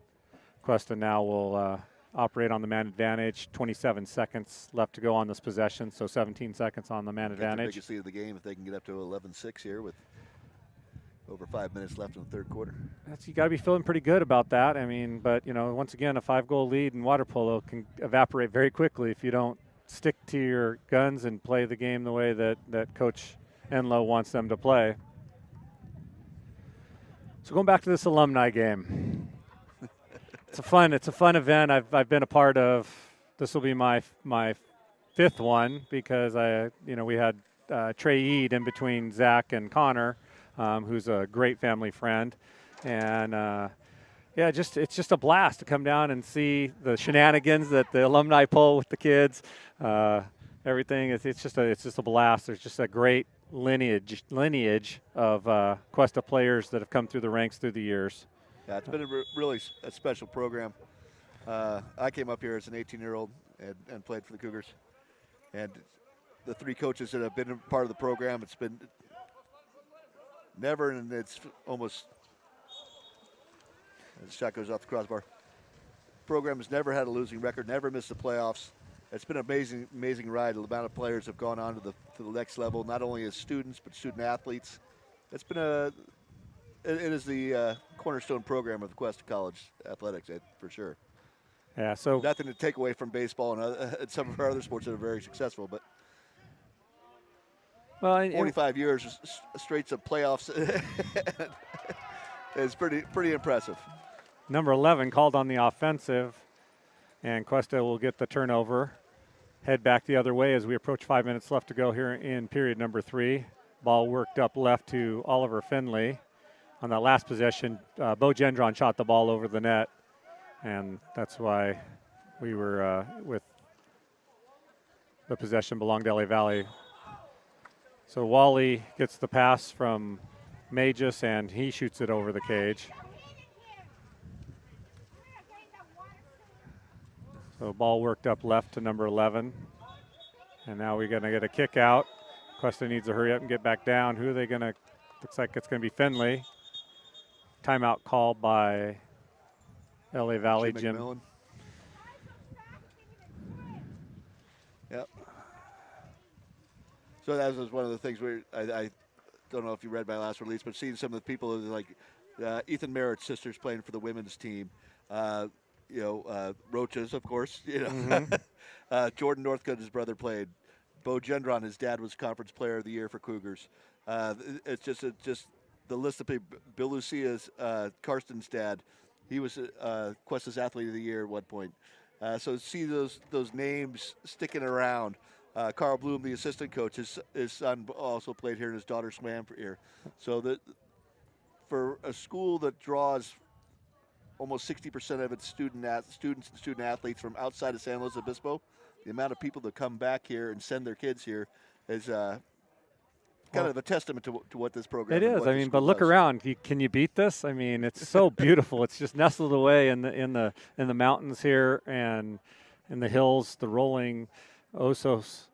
Cuesta now will operate on the man advantage. 27 seconds left to go on this possession, so 17 seconds on the man advantage. The biggest lead of the game if they can get up to 11-6 here with over 5 minutes left in the third quarter. You got to be feeling pretty good about that. I mean, but once again, a 5-goal lead in water polo can evaporate very quickly if you don't stick to your guns and play the game the way that Coach Enlow wants them to play. So going back to this alumni game, it's a fun event. I've been a part of. This will be my 5th one because we had Trey Eade in between Zach and Connor. Who's a great family friend. And, it's just a blast to come down and see the shenanigans that the alumni pull with the kids. Everything, it's just a blast. There's just a great lineage of Cuesta players that have come through the ranks through the years. Yeah, it's been really a special program. I came up here as an 18-year-old and played for the Cougars. And the 3 coaches that have been a part of the program, it's been never, and it's almost. The shot goes off the crossbar. program has never had a losing record, never missed the playoffs. It's been an amazing ride. The amount of players have gone on to the next level, not only as students but student athletes. It's been it is the cornerstone program of the Cuesta College athletics, for sure. Yeah. So nothing to take away from baseball and some of our other sports that are very successful, but. Well, 45 years straight to playoffs is pretty impressive. Number 11 called on the offensive, and Questa will get the turnover. Head back the other way as we approach 5 minutes left to go here in period number 3. Ball worked up left to Oliver Finley. On that last possession, Bo Gendron shot the ball over the net, and that's why we were with the possession belonged to LA Valley. So Wally gets the pass from Magis, and he shoots it over the cage. So ball worked up left to number 11. And now we're going to get a kick out. Cuesta needs to hurry up and get back down. Who are they going to? Looks like it's going to be Finley. Timeout called by LA Valley, Jim. Yep. So that was one of the things where I don't know if you read my last release, but seeing some of the people like Ethan Merritt's sisters playing for the women's team, Roaches, of course, Mm-hmm. Jordan Northcutt, his brother, played. Bo Gendron, his dad, was Conference Player of the Year for Cougars. It's just the list of people. Bill Lucia's Karsten's dad, he was Questa's Athlete of the Year at one point. So see those names sticking around. Carl Bloom, the assistant coach, his son also played here, and his daughter swam here. So for a school that draws almost 60% of its students and student athletes from outside of San Luis Obispo, the amount of people that come back here and send their kids here is kind of a testament to what this program is. It is. I mean, but look around. Can you beat this? I mean, it's so beautiful. It's just nestled away in the mountains here and in the hills, the rolling Osos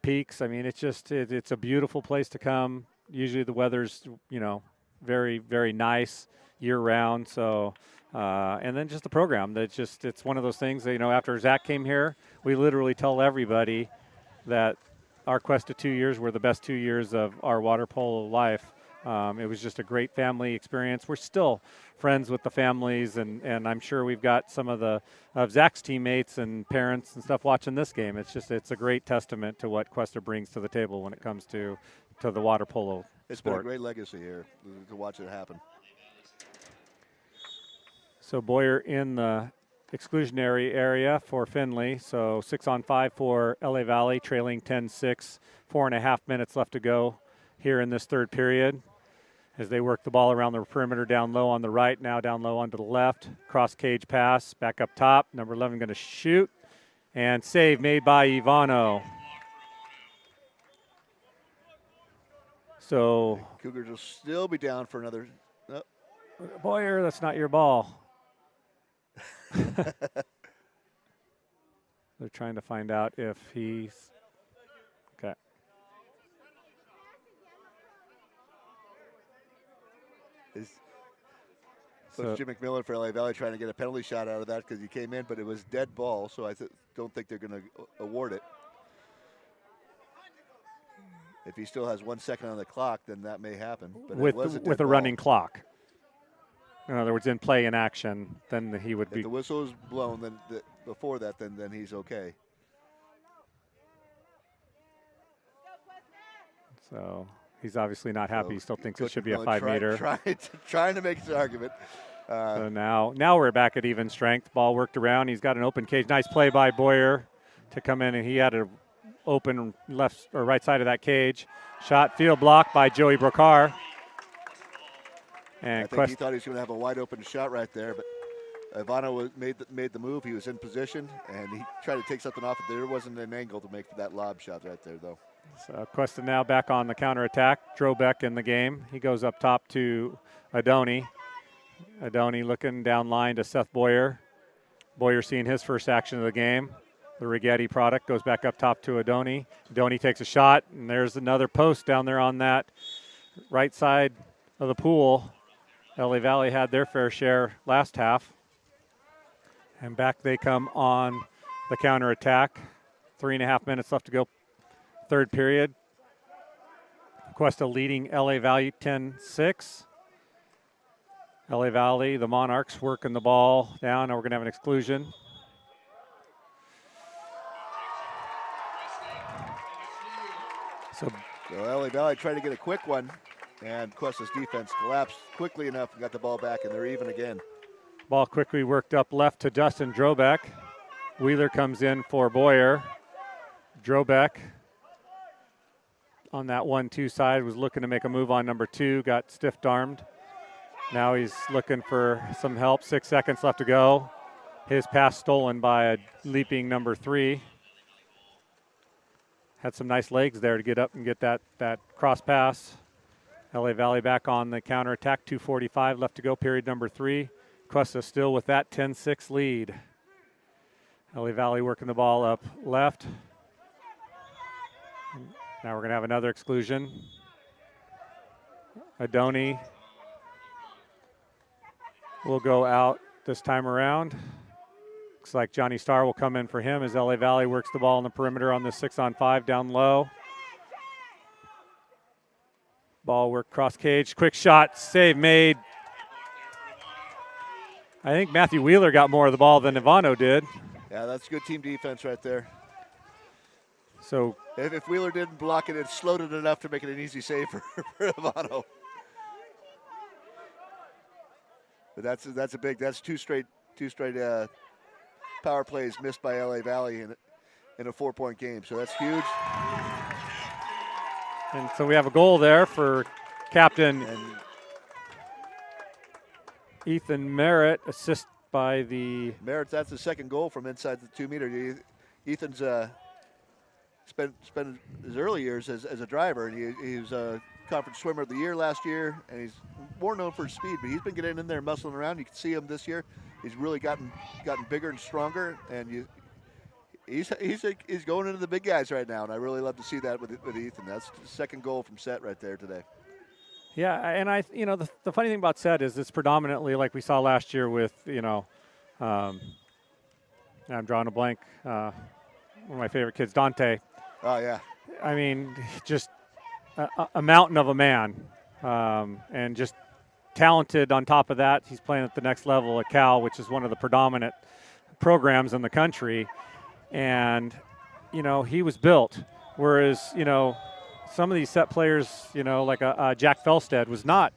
peaks. I mean, it's a beautiful place to come. Usually the weather's very, very nice year round. So and then just the program. It's one of those things that, after Zach came here, we literally tell everybody that our Questa 2 years were the best 2 years of our water polo life. It was just a great family experience. We're still friends with the families, and I'm sure we've got some of Zach's teammates and parents and stuff watching this game. It's a great testament to what Questa brings to the table when it comes to the water polo It's sport. been a great legacy here to watch it happen. So Boyer in the exclusionary area for Finley. So 6-on-5 for LA Valley, trailing 10-6. 4.5 minutes left to go here in this third period as they work the ball around the perimeter, down low on the right, now down low onto the left. Cross cage pass, back up top. Number 11 going to shoot. And save made by Ivano. So Cougars will still be down for another. Boyer, that's not your ball. They're trying to find out if he's okay. So Jim McMillan for LA Valley trying to get a penalty shot out of that because he came in, but it was dead ball, so I don't think they're going to award it. If he still has 1 second on the clock, then that may happen. But with a running clock. In other words, in play in action, then he would be. If the whistle is blown, then before that, then he's okay. So he's obviously not happy. So he still thinks it Coach should be a McMillan 5-meter. Trying to make his argument. So now we're back at even strength. Ball worked around. He's got an open cage. Nice play by Boyer to come in, and he had an open left or right side of that cage. Shot field blocked by Joey Brokar. And I think he thought he was going to have a wide open shot right there, but Ivano made the move. He was in position, and he tried to take something off. There wasn't an angle to make that lob shot right there, though. So Questa now back on the counterattack. Drobeck in the game. He goes up top to Adoni. Adoni looking down line to Seth Boyer. Boyer seeing his first action of the game. The Rigetti product goes back up top to Adoni. Adoni takes a shot, and there's another post down there on that right side of the pool. LA Valley had their fair share last half. And back they come on the counterattack. 3.5 minutes left to go, third period. Cuesta leading LA Valley 10-6. LA Valley, the Monarchs, working the ball down. Now we're going to have an exclusion. So LA Valley tried to get a quick one, and Cuesta's defense collapsed quickly enough and got the ball back, and they're even again. Ball quickly worked up left to Dustin Drobeck. Wheeler comes in for Boyer. Drobeck on that 1-2 side was looking to make a move on number 2, got stiff-armed. Now he's looking for some help. 6 seconds left to go. His pass stolen by a leaping number 3. Had some nice legs there to get up and get that cross pass. LA Valley back on the counterattack. 2:45 left to go, period number 3. Cuesta still with that 10-6 lead. LA Valley working the ball up left. Now we're going to have another exclusion. Adoni will go out this time around. Looks like Johnny Starr will come in for him as LA Valley works the ball on the perimeter on the 6-on-5 down low. Ball work cross cage, quick shot, save made. I think Matthew Wheeler got more of the ball than Ivano did. Yeah, that's good team defense right there. So if Wheeler didn't block it, it slowed it enough to make it an easy save for Ivano. But that's a big, that's two straight power plays missed by LA Valley in a 4-point game. So that's huge. And so we have a goal there for Captain Ethan Merritt, assist by the Merritt. That's the second goal from inside the 2-meter. Ethan's spent his early years as a driver, and he was a conference swimmer of the year last year, and he's more known for his speed, but he's been getting in there and muscling around. You can see him this year. He's really gotten bigger and stronger, and he's going into the big guys right now, and I really love to see that with Ethan. That's the second goal from Set right there today. Yeah, and the funny thing about Set is it's predominantly like we saw last year with, I'm drawing a blank, one of my favorite kids, Dante. Oh, yeah. I mean, just a mountain of a man, and just talented on top of that. He's playing at the next level at Cal, which is one of the predominant programs in the country. And, he was built, whereas, some of these Set players, like Jack Felstead was not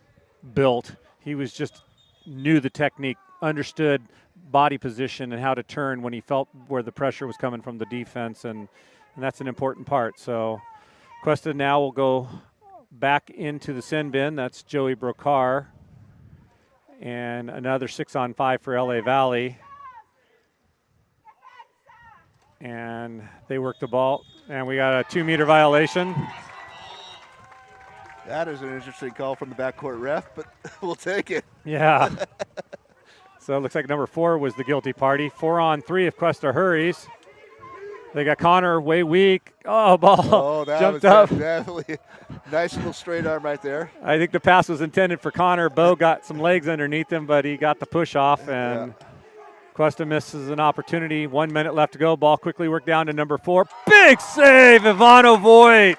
built. He was just knew the technique, understood body position and how to turn when he felt where the pressure was coming from the defense, and that's an important part. So Cuesta now will go back into the sin bin. That's Joey Brokar. And another 6-on-5 for LA Valley. And they work the ball, and we got a 2-meter violation. That is an interesting call from the backcourt ref, but we'll take it. Yeah. So it looks like number 4 was the guilty party. 4-on-3 if Cuesta hurries. They got Connor way weak. Oh, ball jumped up. Definitely nice little straight arm right there. I think the pass was intended for Connor. Bo got some legs underneath him, but he got the push off, and Cuesta misses an opportunity. 1 minute left to go. Ball quickly worked down to number 4. Big save, Ivano Voigt.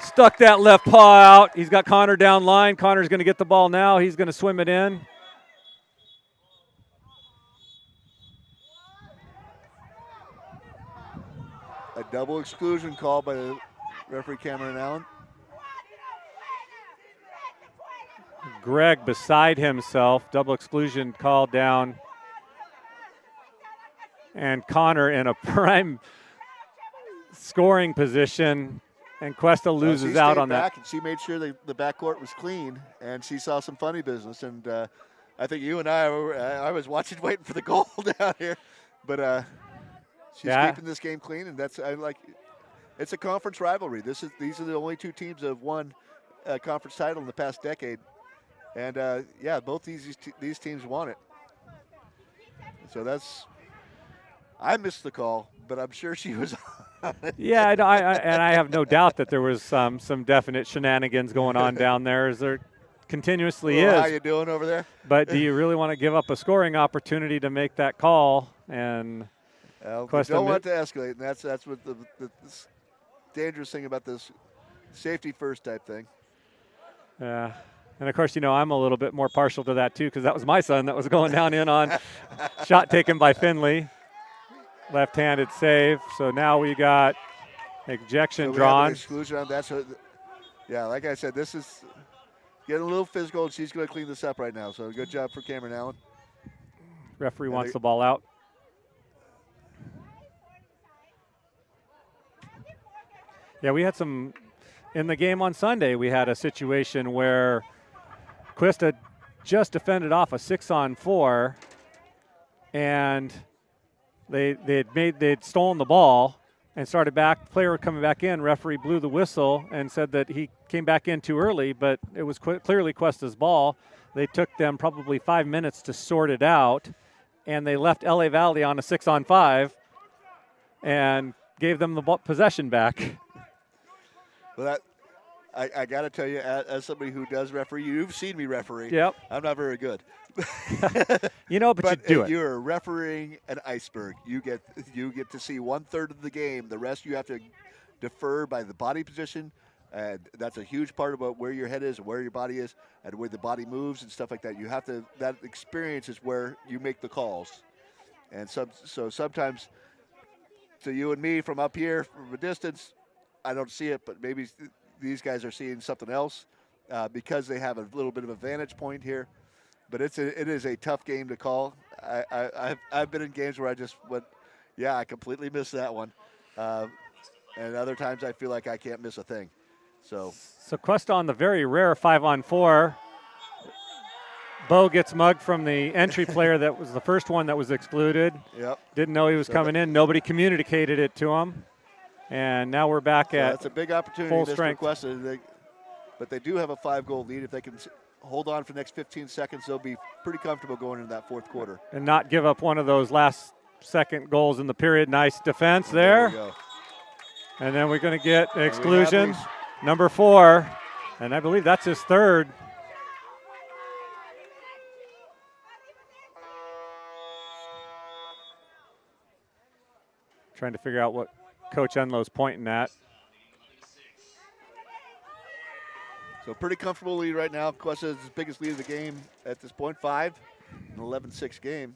Stuck that left paw out. He's got Connor down line. Connor's going to get the ball now. He's going to swim it in. A double exclusion call by the referee Cameron Allen. Greg beside himself. Double exclusion called down. And Connor in a prime scoring position. And Cuesta loses out on that. And she made sure the backcourt was clean, and she saw some funny business. And I think you and I was watching, waiting for the goal down here. But she's keeping this game clean, and it's a conference rivalry. These are the only 2 teams that have won a conference title in the past decade. And, both these teams won it. So I missed the call, but I'm sure she was on it. Yeah, I have no doubt that there was some definite shenanigans going on down there. As they're continuously How is. you doing over there? But do you really want to give up a scoring opportunity to make that call? And We Questa don't want it to escalate, and that's what the dangerous thing about this safety first type thing. Yeah. And, of course, I'm a little bit more partial to that, too, because that was my son that was going down in on shot taken by Finley. Left-handed save. So now we got ejection So drawn. We have an exclusion on that. So, yeah, like I said, this is getting a little physical, and she's going to clean this up right now. So good job for Cameron Allen. Referee wants the ball out. Yeah, we had some – in the game on Sunday, we had a situation where Questa just defended off a 6-on-4, and they'd stolen the ball and started back. Player coming back in. Referee blew the whistle and said that he came back in too early, but it was clearly Questa's ball. They took them probably 5 minutes to sort it out, and they left LA Valley on a 6-on-5 and gave them the possession back. Well, I got to tell you, as somebody who does referee, you've seen me referee. Yep. I'm not very good. But you do it. You're refereeing an iceberg. You get to see 1/3 of the game. The rest you have to defer by the body position, and that's a huge part about where your head is and where your body is and where the body moves and stuff like that. You have to. That experience is where you make the calls, and so sometimes to you and me from up here from a distance, I don't see it, but maybe these guys are seeing something else because they have a little bit of a vantage point here. But it is a tough game to call. I've been in games where I just went, yeah, I completely missed that one, and other times I feel like I can't miss a thing. So Questa on the very rare 5-on-4. Bo gets mugged from the entry player that was the first one that was excluded. Yep. Didn't know he was coming in. Nobody communicated it to him. And now we're back at that's a big opportunity full for strength. Questa. But they do have a 5-goal lead. If they can hold on for the next 15 seconds, they'll be pretty comfortable going into that fourth quarter. And not give up one of those last second goals in the period. Nice defense there. There you go. And then we're going to get exclusion, number 4. And I believe that's his third. Trying to figure out what Coach Enlow's pointing at. So pretty comfortable lead right now. Questa's biggest lead of the game at this point, 5, an 11-6 game.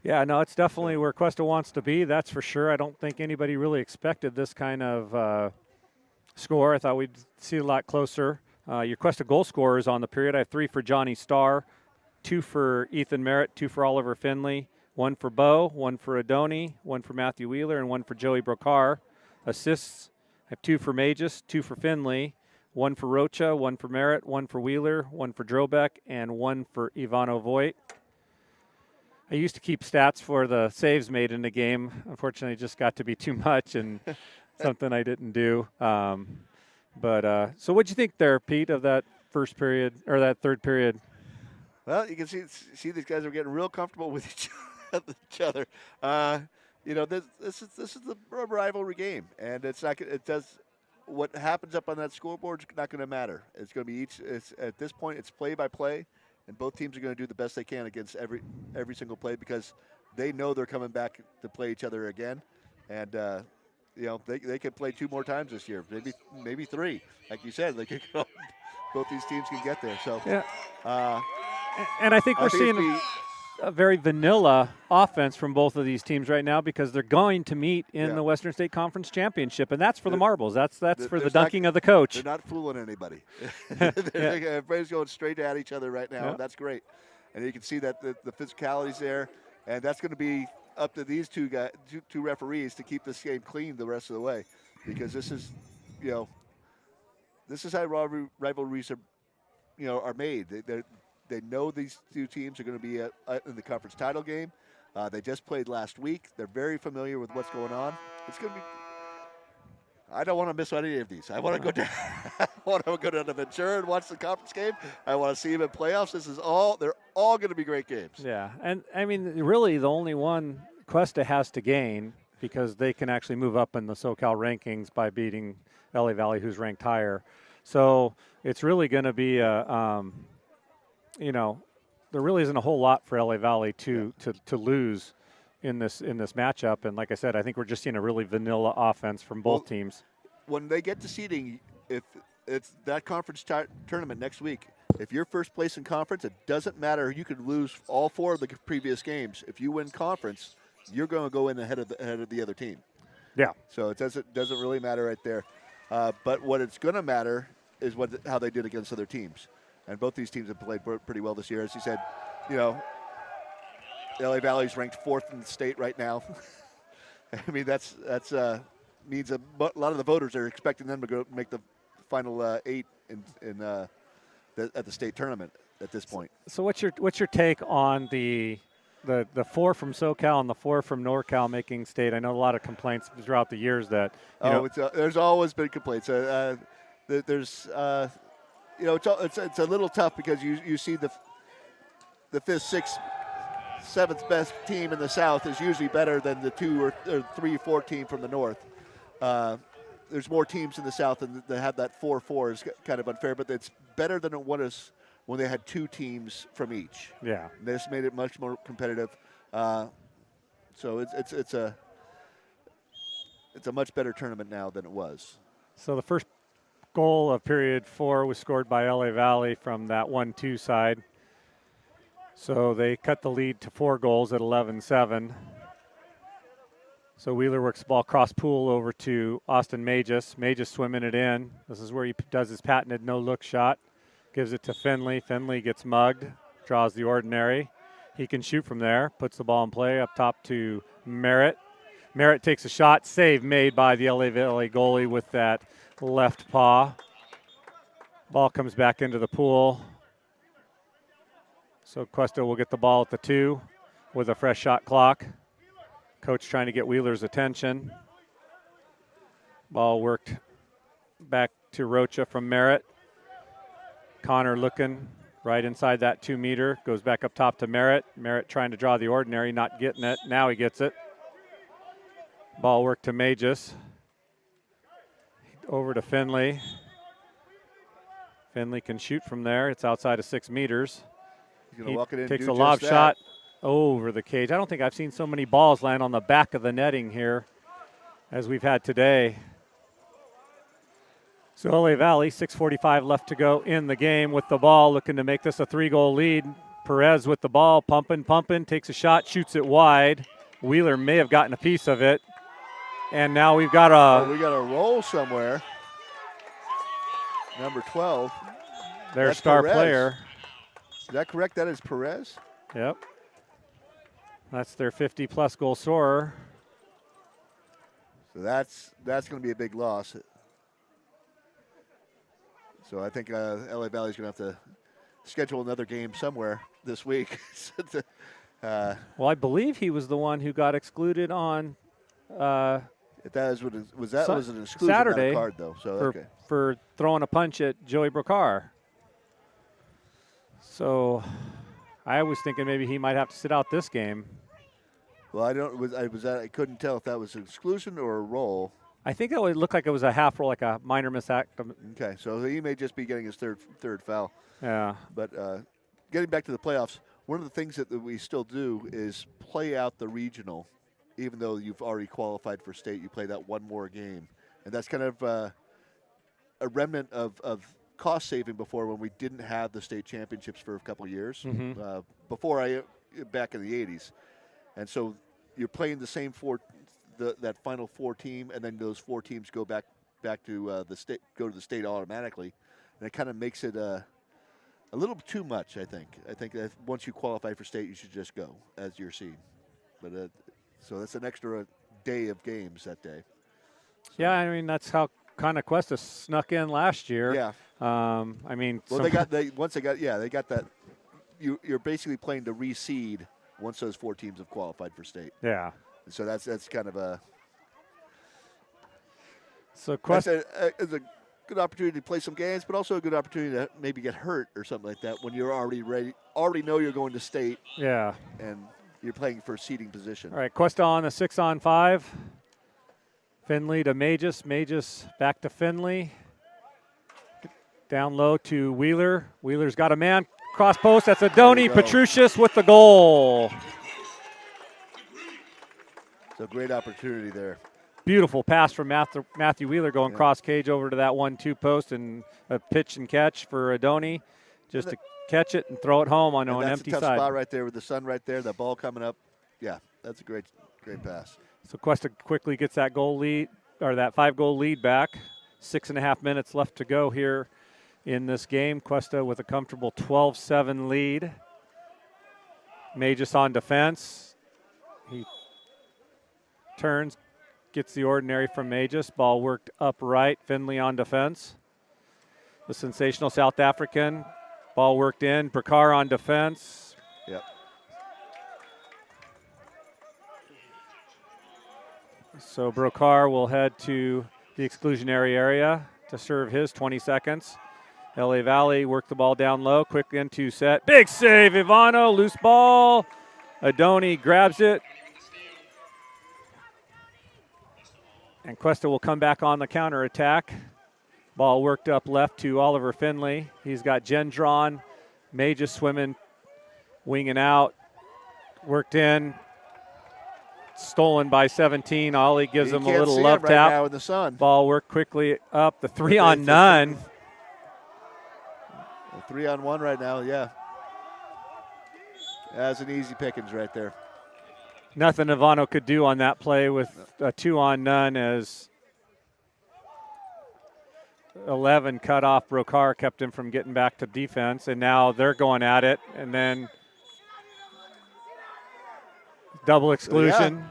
Yeah, no, it's definitely where Questa wants to be, that's for sure. I don't think anybody really expected this kind of score. I thought we'd see a lot closer. Your Questa goal scorers on the period, I have 3 for Johnny Starr, 2 for Ethan Merritt, 2 for Oliver Finley, 1 for Bo, 1 for Adoni, 1 for Matthew Wheeler, and 1 for Joey Brokar. Assists, I have 2 for Magis, 2 for Finley, 1 for Rocha, 1 for Merritt, 1 for Wheeler, 1 for Drobeck, and 1 for Ivano Voigt. I used to keep stats for the saves made in the game. Unfortunately, it just got to be too much and something I didn't do. So what'd you think there, Pete, of that first period or that third period? Well, you can see these guys are getting real comfortable with each other. This is the rivalry game, and it's not. It does. What happens up on that scoreboard is not going to matter. It's going to be at this point, it's play by play, and both teams are going to do the best they can against every single play because they know they're coming back to play each other again, and they could play 2 more times this year, maybe 3. Like you said, they could go, both these teams can get there. So yeah, and I think we're seeing a very vanilla offense from both of these teams right now because they're going to meet in the Western State Conference Championship, and that's for the marbles. That's for the dunking of the coach. They're not fooling anybody. Everybody's going straight at each other right now. Yeah. That's great, and you can see that the physicality's there, and that's going to be up to these two referees to keep this game clean the rest of the way, because this is how rivalries are made. They know these 2 teams are going to be in the conference title game. They just played last week. They're very familiar with what's going on. It's going to be. I don't want to miss any of these. I want to go down. I want to go down to Ventura and watch the conference game. I want to see them in playoffs. They're all going to be great games. Yeah, and I mean, really, the only one Questa has to gain because they can actually move up in the SoCal rankings by beating LA Valley, who's ranked higher. So it's really going to be you know, there really isn't a whole lot for LA Valley to lose in this matchup. And like I said, I think we're just seeing a really vanilla offense from both teams. When they get to seeding, if it's that conference tournament next week, if you're first place in conference, it doesn't matter. You could lose all 4 of the previous games. If you win conference, you're going to go in ahead of the other team. Yeah. So it doesn't really matter right there. But what it's going to matter is how they did against other teams. And both these teams have played pretty well this year. As you said, you know, LA Valley's ranked 4th in the state right now. I mean, that's means a lot of the voters are expecting them to go make the final 8 at the state tournament at this point. So what's your take on the 4 from SoCal and the 4 from NorCal making state? I know a lot of complaints throughout the years that there's always been complaints. There's you know, it's a little tough because you see the 5th, 6th, 7th best team in the South is usually better than the 2 or 3, 4 team from the North. There's more teams in the South, and they have that 4-4 is kind of unfair, but it's better than it was when they had 2 teams from each. Yeah, and this made it much more competitive. So it's a much better tournament now than it was. So the first goal of period 4 was scored by LA Valley from that 1-2 side. So they cut the lead to 4 goals at 11-7. So Wheeler works the ball cross pool over to Austin Magis. Magis swimming it in. This is where he does his patented no-look shot. Gives it to Finley. Finley gets mugged, draws the ordinary. He can shoot from there, puts the ball in play up top to Merritt. Merritt takes a shot, save made by the LA Valley goalie with that left paw. Ball comes back into the pool. So Questa will get the ball at the 2 with a fresh shot clock. Coach trying to get Wheeler's attention. Ball worked back to Rocha from Merritt. Connor looking right inside that 2 meter. Goes back up top to Merritt. Merritt trying to draw the ordinary, not getting it. Now he gets it. Ball worked to Magis. Over to Finley. Finley can shoot from there. It's outside of 6 meters. He's going to walk it in. Takes a lob shot over the cage. I don't think I've seen so many balls land on the back of the netting here as we've had today. So LA Valley, 6:45 left to go in the game with the ball, looking to make this a 3-goal lead. Perez with the ball, pumping, takes a shot, shoots it wide. Wheeler may have gotten a piece of it. And now we got a roll somewhere. Number 12. Their star Perez. player. Is that correct? That is Perez? Yep. That's their 50-plus goal scorer. So that's going to be a big loss. So I think LA Valley's going to have to schedule another game somewhere this week. Well, I believe he was the one who got excluded on was an exclusion, Saturday, not a card, though. So for throwing a punch at Joey Brokar. So I was thinking maybe he might have to sit out this game. Well, I couldn't tell if that was an exclusion or a roll. I think it would look like it was a half roll, like a minor misact. Okay, so he may just be getting his third foul. Yeah. But getting back to the playoffs, one of the things that we still do is play out the regional. Even though you've already qualified for state, you play that one more game. And that's kind of a remnant of cost saving before, when we didn't have the state championships for a couple of years, back in the 80s. And so you're playing the same that final 4 team, and then those 4 teams go back to the state, go to the state automatically. And it kind of makes it a little too much, I think. I think that once you qualify for state, you should just go as your seed. But so that's an extra day of games that day. So. Yeah, I mean, that's how kind of Questa snuck in last year. Yeah. I mean, well, they got that. You're basically playing to reseed once those 4 teams have qualified for state. Yeah. And so that's kind of a. So Questa is a good opportunity to play some games, but also a good opportunity to maybe get hurt or something like that when you're already ready, already know you're going to state. Yeah. And you're playing for a seeding position. All right, Questa on a 6-on-5. Finley to Magis. Magis back to Finley. Down low to Wheeler. Wheeler's got a man. Cross post. That's Adoni. go. Petrucius with the goal. So great opportunity there. Beautiful pass from Matthew Wheeler going cross cage over to that 1-2 post, and a pitch and catch for Adoni just to catch it and throw it home on an empty That's a tough side. spot right there with the sun right there, the ball coming up. Yeah, that's a great pass. So Questa quickly gets that goal lead, or that 5-goal lead back. 6.5 minutes left to go here in this game. Questa with a comfortable 12-7 lead. Magus on defense. He turns, gets the ordinary from Magus. Ball worked upright. Finley on defense. The sensational South African. Ball worked in. Brakar on defense. Yep. So Brakar will head to the exclusionary area to serve his 20 seconds. LA Valley work the ball down low. Quick into set. Big save, Ivano. Loose ball. Adoni grabs it. And Questa will come back on the counter attack. Ball worked up left to Oliver Finley. He's got Gendron. Magus swimming, winging out. Worked in. Stolen by 17. Ollie gives him a little love right tap. now in the sun. Ball worked quickly up. The 3-on-none. 3-on-1 right now, yeah. That's an easy pickings right there. Nothing Ivano could do on that play with a 2-on-none as 11 cut off. Brakar kept him from getting back to defense, and now they're going at it, and then double exclusion.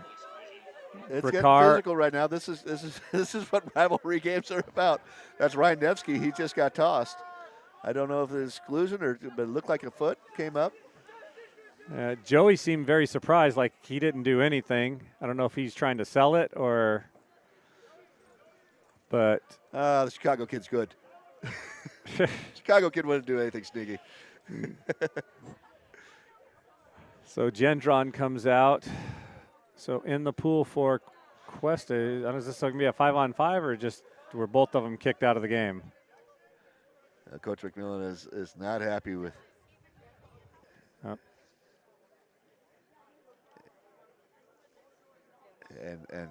Yeah. It's Brakar. getting physical right now. This is what rivalry games are about. That's Ryan Nevsky. He just got tossed. I don't know if it was exclusion but it looked like a foot came up. Joey seemed very surprised, like he didn't do anything. I don't know if he's trying to sell it or, but. The Chicago kid's good. Chicago kid wouldn't do anything sneaky. So Gendron comes out. So in the pool for Cuesta, is this going to be a 5-on-5 or just were both of them kicked out of the game? Coach McMillan is not happy with. And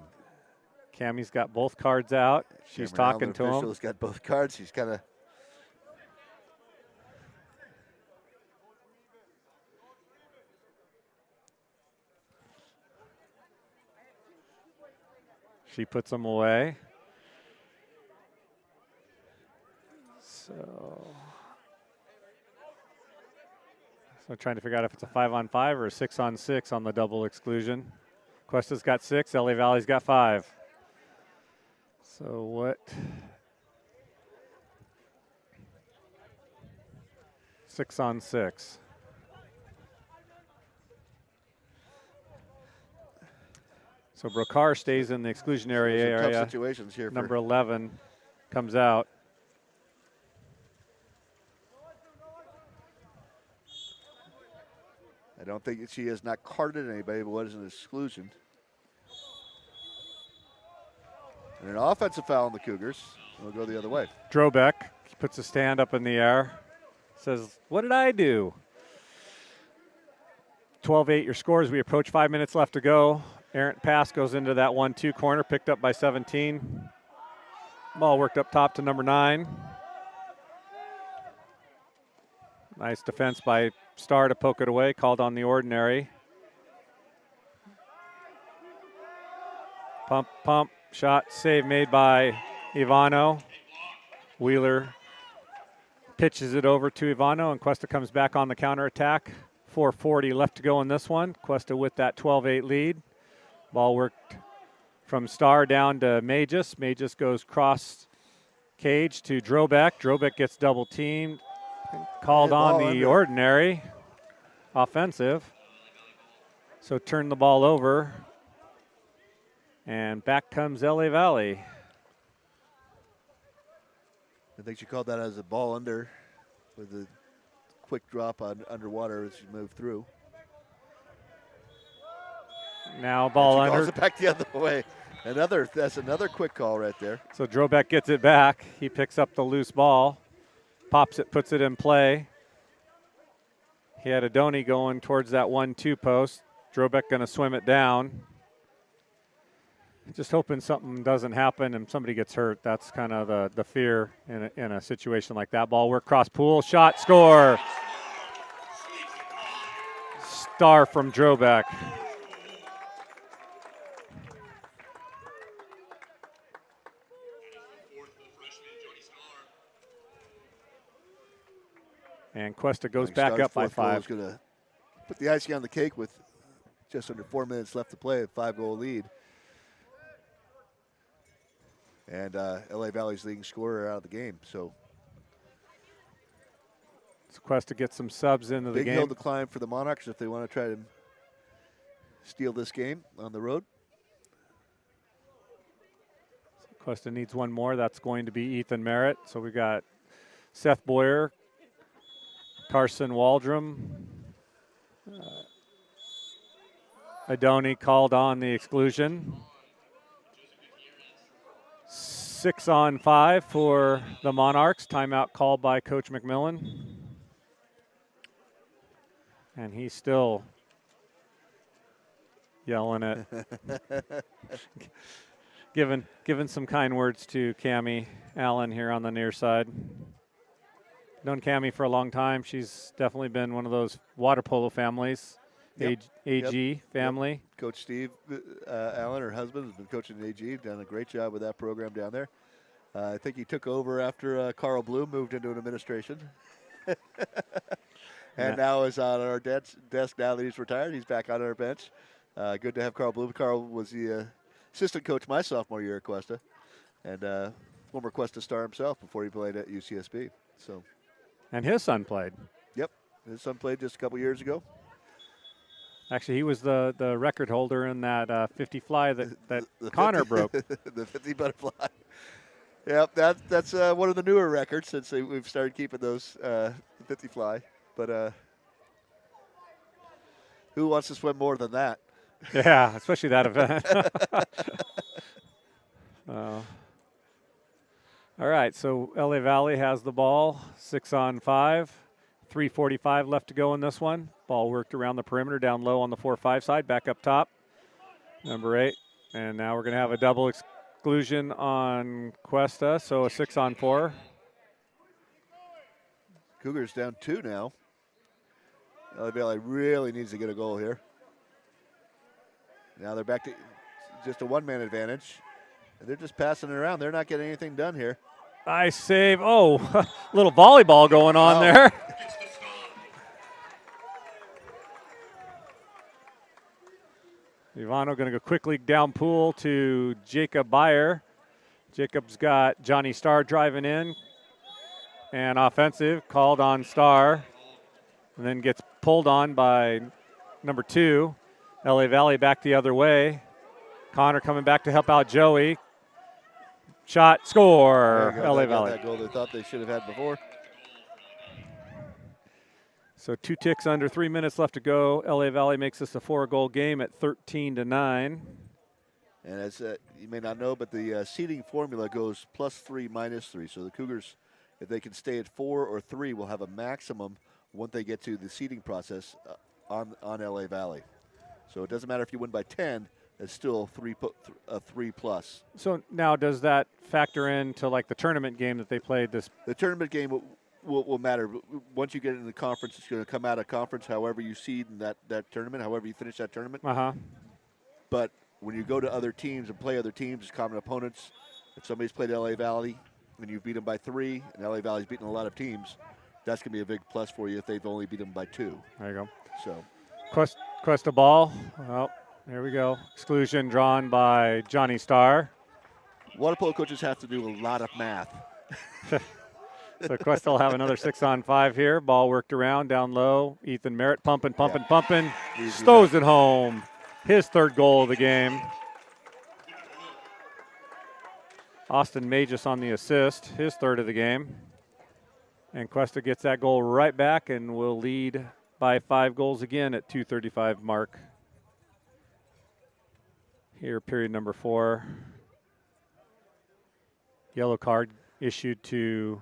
Cammie's got both cards out. She's talking to him. Official's got both cards. She's kind of. She puts them away. So trying to figure out if it's a 5-on-5 or a 6-on-6 on the double exclusion. Questa's got 6, LA Valley's got 5. So what? 6-on-6. So Brakar stays in the exclusionary area. Tough situations here. Number 11 comes out. I don't think she has not carded anybody, but what is an exclusion? And an offensive foul on the Cougars. We'll go the other way. Drobeck puts his stand up in the air. Says, what did I do? 12-8 your scores. We approach 5 minutes left to go. Errant pass goes into that 1-2 corner, picked up by 17. Ball worked up top to number 9. Nice defense by Starr to poke it away, called on the ordinary. Pump, shot, save made by Ivano. Wheeler pitches it over to Ivano, and Questa comes back on the counterattack. 4:40 left to go in this one. Questa with that 12-8 lead. Ball worked from Starr down to Magus. Magus goes cross cage to Drobeck. Drobeck gets double teamed. Called on the under. ordinary. Offensive. So turn the ball over. And back comes LA Valley. I think she called that as a ball under with a quick drop on underwater as she moved through. Now ball and she under. calls it back the other way. That's another quick call right there. So Drobeck gets it back. He picks up the loose ball. pops it, puts it in play. He had Adoni going towards that 1-2 post. Drobeck going to swim it down. Just hoping something doesn't happen and somebody gets hurt. That's kind of the fear in a situation like that. Ball work, cross pool, shot, score. Star from Drobeck. And Questa goes back up by 5. Is going to put the icing on the cake with just under 4 minutes left to play, a 5-goal lead. And LA Valley's leading scorer out of the game. So Questa gets some subs into the game. Big hill to climb for the Monarchs if they want to try to steal this game on the road. Questa needs one more. That's going to be Ethan Merritt. So we got Seth Boyer, Carson Waldrum. Adoni called on the exclusion. 6-on-5 for the Monarchs. Timeout called by Coach McMillan. And he's still yelling at, giving some kind words to Cammie Allen here on the near side. Known Cammie for a long time. She's definitely been one of those water polo families. Yep. AG family. Yep. Coach Steve Allen, her husband, has been coaching at AG, done a great job with that program down there. I think he took over after Carl Bloom moved into an administration. And now is on our desk now that he's retired. He's back on our bench. Good to have Carl Bloom. Carl was the assistant coach my sophomore year at Cuesta, and former Cuesta star himself before he played at UCSB. So, and his son played. Yep, his son played just a couple years ago. Actually, he was the record holder in that 50 fly that Connor 50, broke. The 50 butterfly. Yep, that's one of the newer records since we've started keeping those 50 fly. But who wants to swim more than that? Yeah, especially that event. All right, so LA Valley has the ball, 6-on-5. 3:45 left to go in this one. Ball worked around the perimeter, down low on the 4-5 side, back up top. Number 8. And now we're going to have a double exclusion on Questa, so a 6-on-4. Cougars down 2 now. LA Valley really needs to get a goal here. Now they're back to just a one-man advantage. And they're just passing it around. They're not getting anything done here. Nice save. Oh, little volleyball going on there. Ivano going to go quickly down pool to Jacob Beyer. Jacob's got Johnny Starr driving in. And offensive, called on Starr. And then gets pulled on by number 2. LA Valley back the other way. Connor coming back to help out Joey. Shot, score, LA Valley. That goal they thought they should have had before. So 2 ticks under 3 minutes left to go. LA Valley makes this a 4-goal game at 13-9. And as you may not know, but the seeding formula goes +3, -3. So the Cougars, if they can stay at 4 or 3, will have a maximum once they get to the seeding process on LA Valley. So it doesn't matter if you win by 10, it's still 3+. So now does that factor into like the tournament game that they played this? The tournament game will matter. Once you get into the conference, it's going to come out of conference however you seed in that tournament, however you finish that tournament. But when you go to other teams and play other teams as common opponents, if somebody's played LA Valley and you beat them by 3, and LA Valley's beaten a lot of teams, that's going to be a big plus for you if they've only beat them by 2. There you go. So, Questa ball. Well, there we go. Exclusion drawn by Johnny Starr. Water polo coaches have to do a lot of math. So Questa will have another 6-on-5 here. Ball worked around, down low. Ethan Merritt pumping. Stows it home. His 3rd goal of the game. Austin Magis on the assist, his 3rd of the game. And Questa gets that goal right back and will lead by 5 goals again at 2:35 mark. Here, period number 4. Yellow card issued to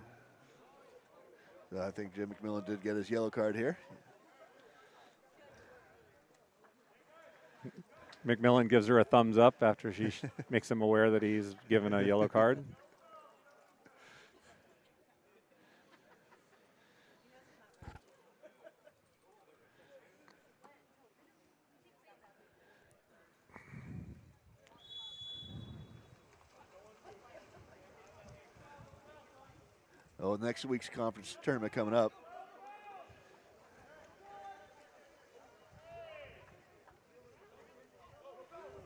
I think Jim McMillan did get his yellow card here. McMillan gives her a thumbs up after she makes him aware that he's given a yellow card. Oh, next week's conference tournament coming up.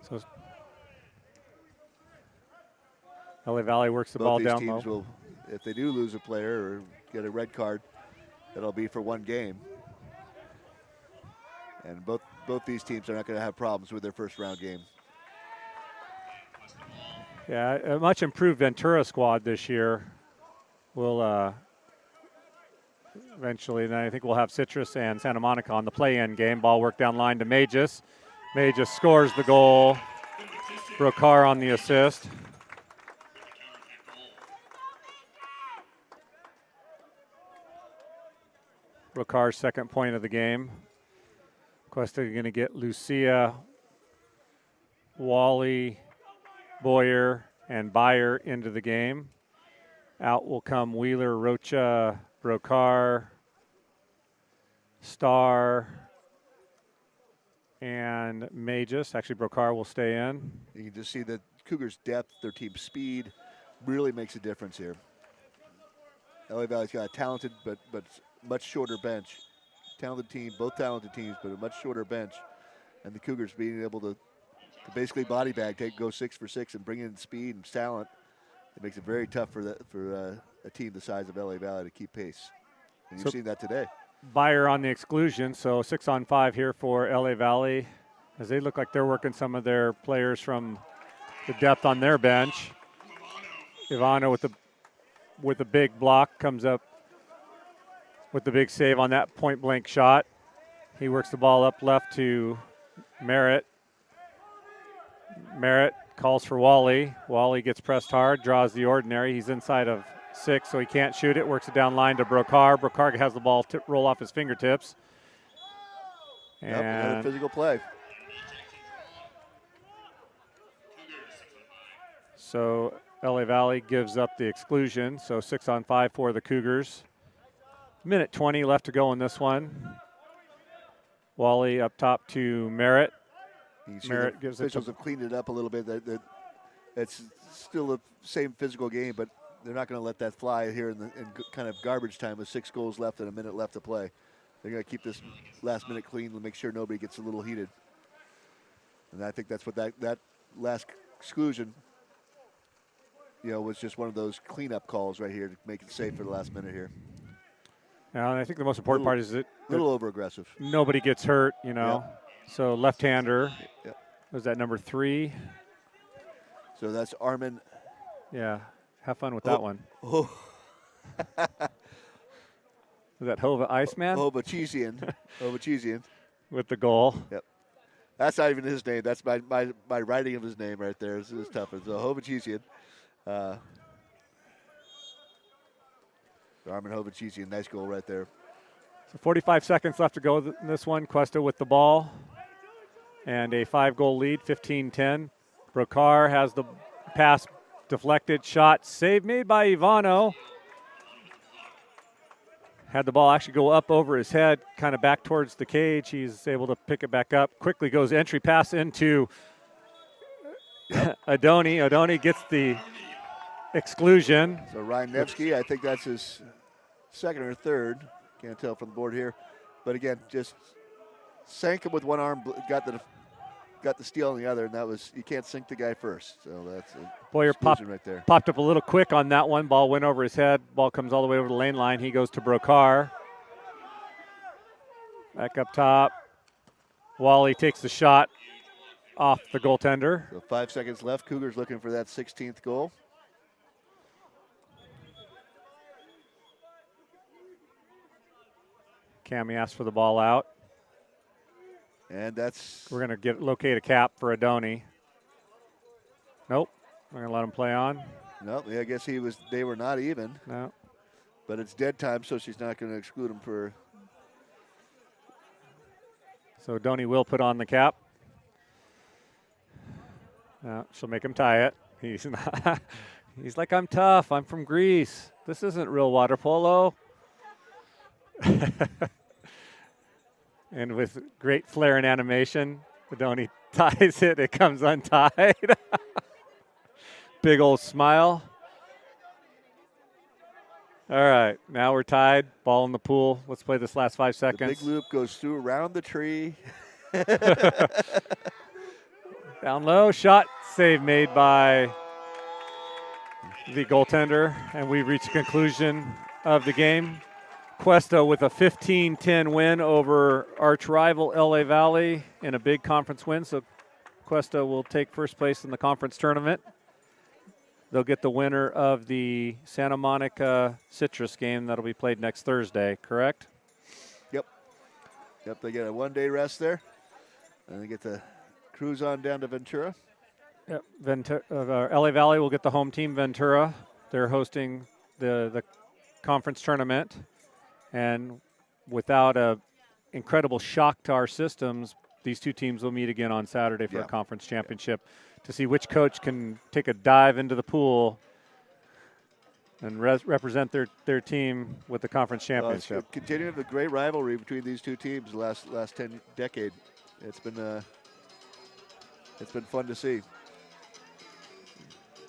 So LA Valley works the ball down low. Will, if they do lose a player or get a red card, that'll be for one game. And both these teams are not going to have problems with their first round game. Yeah, a much improved Ventura squad this year. We'll eventually, and I think we'll have Citrus and Santa Monica on the play-in game. Ball work down line to Magus. Magus scores the goal. Brokar on the assist. Brokar's second point of the game. Questa going to get Lucia, Wally, Boyer, and Byer into the game. Out will come Wheeler, Rocha, Brokar, Starr, and Magus. Actually, Brokar will stay in. You can just see that Cougars' depth, their team speed, really makes a difference here. LA Valley's got a talented but much shorter bench. Talented team, both talented teams, but a much shorter bench. And the Cougars being able to basically body bag, go 6 for 6 and bring in speed and talent. It makes it very tough for a team the size of LA Valley to keep pace. And you've seen that today. Byer on the exclusion, so 6-on-5 here for LA Valley as they look like they're working some of their players from the depth on their bench. Ivano with the big block comes up with the big save on that point-blank shot. He works the ball up left to Merritt. Merritt calls for Wally. Wally gets pressed hard, draws the ordinary. He's inside of 6, so he can't shoot it. Works it down line to Brokar. Brokar has the ball roll off his fingertips. And another physical play. So LA Valley gives up the exclusion. So 6-on-5 for the Cougars. Minute 20 left to go in this one. Wally up top to Merritt. Merritt gives it. Officials have cleaned it up a little bit. It's still the same physical game, but they're not going to let that fly here in kind of garbage time with 6 goals left and a minute left to play. They're going to keep this last minute clean and make sure nobody gets a little heated. And I think that's what that last exclusion, was just one of those cleanup calls right here to make it safe for the last minute here. Now, and I think the most important part is that a little over-aggressive. Nobody gets hurt, Yep. So left-hander. Yep. Was that number 3? So that's Armin. Yeah. Have fun with that one. Oh. Was that Hova Iceman? Hovacheesian. With the goal. Yep. That's not even his name. That's my writing of his name right there. This is tough. It's Hovacheesian. Armin Hovacheesian, nice goal right there. So 45 seconds left to go in this one. Questa with the ball. And a 5-goal lead, 15-10. Brokar has the pass deflected, shot, save made by Ivano. Had the ball actually go up over his head, kind of back towards the cage. He's able to pick it back up. Quickly goes entry pass into Adoni. Adoni gets the exclusion. So Ryan Nevsky, I think that's his second or third. Can't tell from the board here. But again, just sank him with one arm, got the steal on the other, and that was, you can't sink the guy first. So that's a Boyer right there. Popped up a little quick on that one. Ball went over his head. Ball comes all the way over the lane line. He goes to Brokar. Back up top. Wally takes the shot off the goaltender. So 5 seconds left. Cougars looking for that 16th goal. Cammy asked for the ball out. And that's... We're going to locate a cap for Adoni. Nope. We're going to let him play on. Nope. I guess they were not even. No. But it's dead time, so she's not going to exclude him for. So Donnie will put on the cap. She'll make him tie it. He's not. He's like, I'm tough. I'm from Greece. This isn't real water polo. And with great flair and animation, Donnie ties it. It comes untied. Big old smile. All right, now we're tied. Ball in the pool. Let's play this last 5 seconds. The big loop goes through around the tree. Down low, shot, save made by the goaltender, and we've reached the conclusion of the game. Questa with a 15-10 win over arch rival LA Valley in a big conference win. So Questa will take first place in the conference tournament. They'll get the winner of the Santa Monica Citrus game that'll be played next Thursday, correct? Yep, they get a one-day rest there, and they get to cruise on down to Ventura. Yep, LA Valley will get the home team, Ventura. They're hosting the conference tournament. And without a incredible shock to our systems, these two teams will meet again on Saturday for a conference championship to see which coach can take a dive into the pool and represent their team with the conference championship. Continuing the great rivalry between these two teams the last 10 decade. It's been fun to see.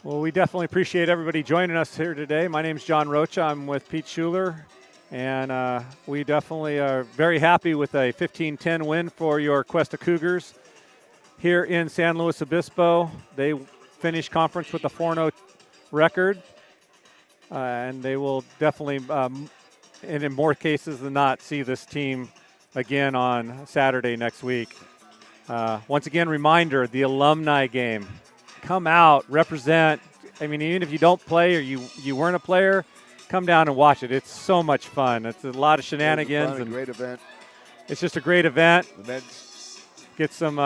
Well, we definitely appreciate everybody joining us here today. My name's John Rocha. I'm with Pete Schuler. And we definitely are very happy with a 15-10 win for your Cuesta Cougars here in San Luis Obispo. They finished conference with a 4-0 record, and they will definitely, and in more cases than not, see this team again on Saturday next week. Once again, reminder, the alumni game. Come out, represent. I mean, even if you don't play or you weren't a player, come down and watch it. It's so much fun. It's a lot of shenanigans. And a great event. It's just a great event. Get some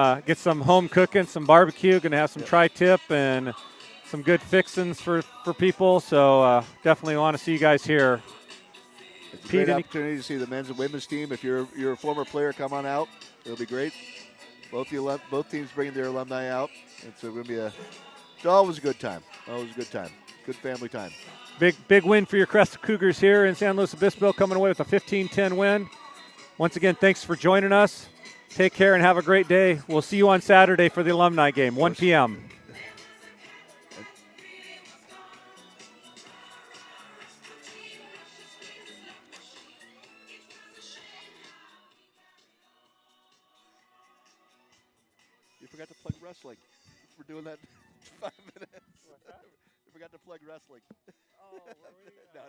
home cooking, some barbecue. Going to have some tri-tip and some good fixins for people. So definitely want to see you guys here. It's a great opportunity to see the men's and women's team. If you're a former player, come on out. It'll be great. Both teams bringing their alumni out. It's going to be it's always a good time. Always a good time. Good family time. Big win for your Cuesta Cougars here in San Luis Obispo, coming away with a 15-10 win. Once again, thanks for joining us. Take care and have a great day. We'll see you on Saturday for the alumni game, 1 p.m. You forgot to plug wrestling. We're doing that 5 minutes. You forgot to plug wrestling. Oh, were we? No.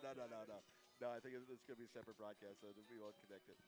No, I think it's going to be a separate broadcast, so we won't connect it.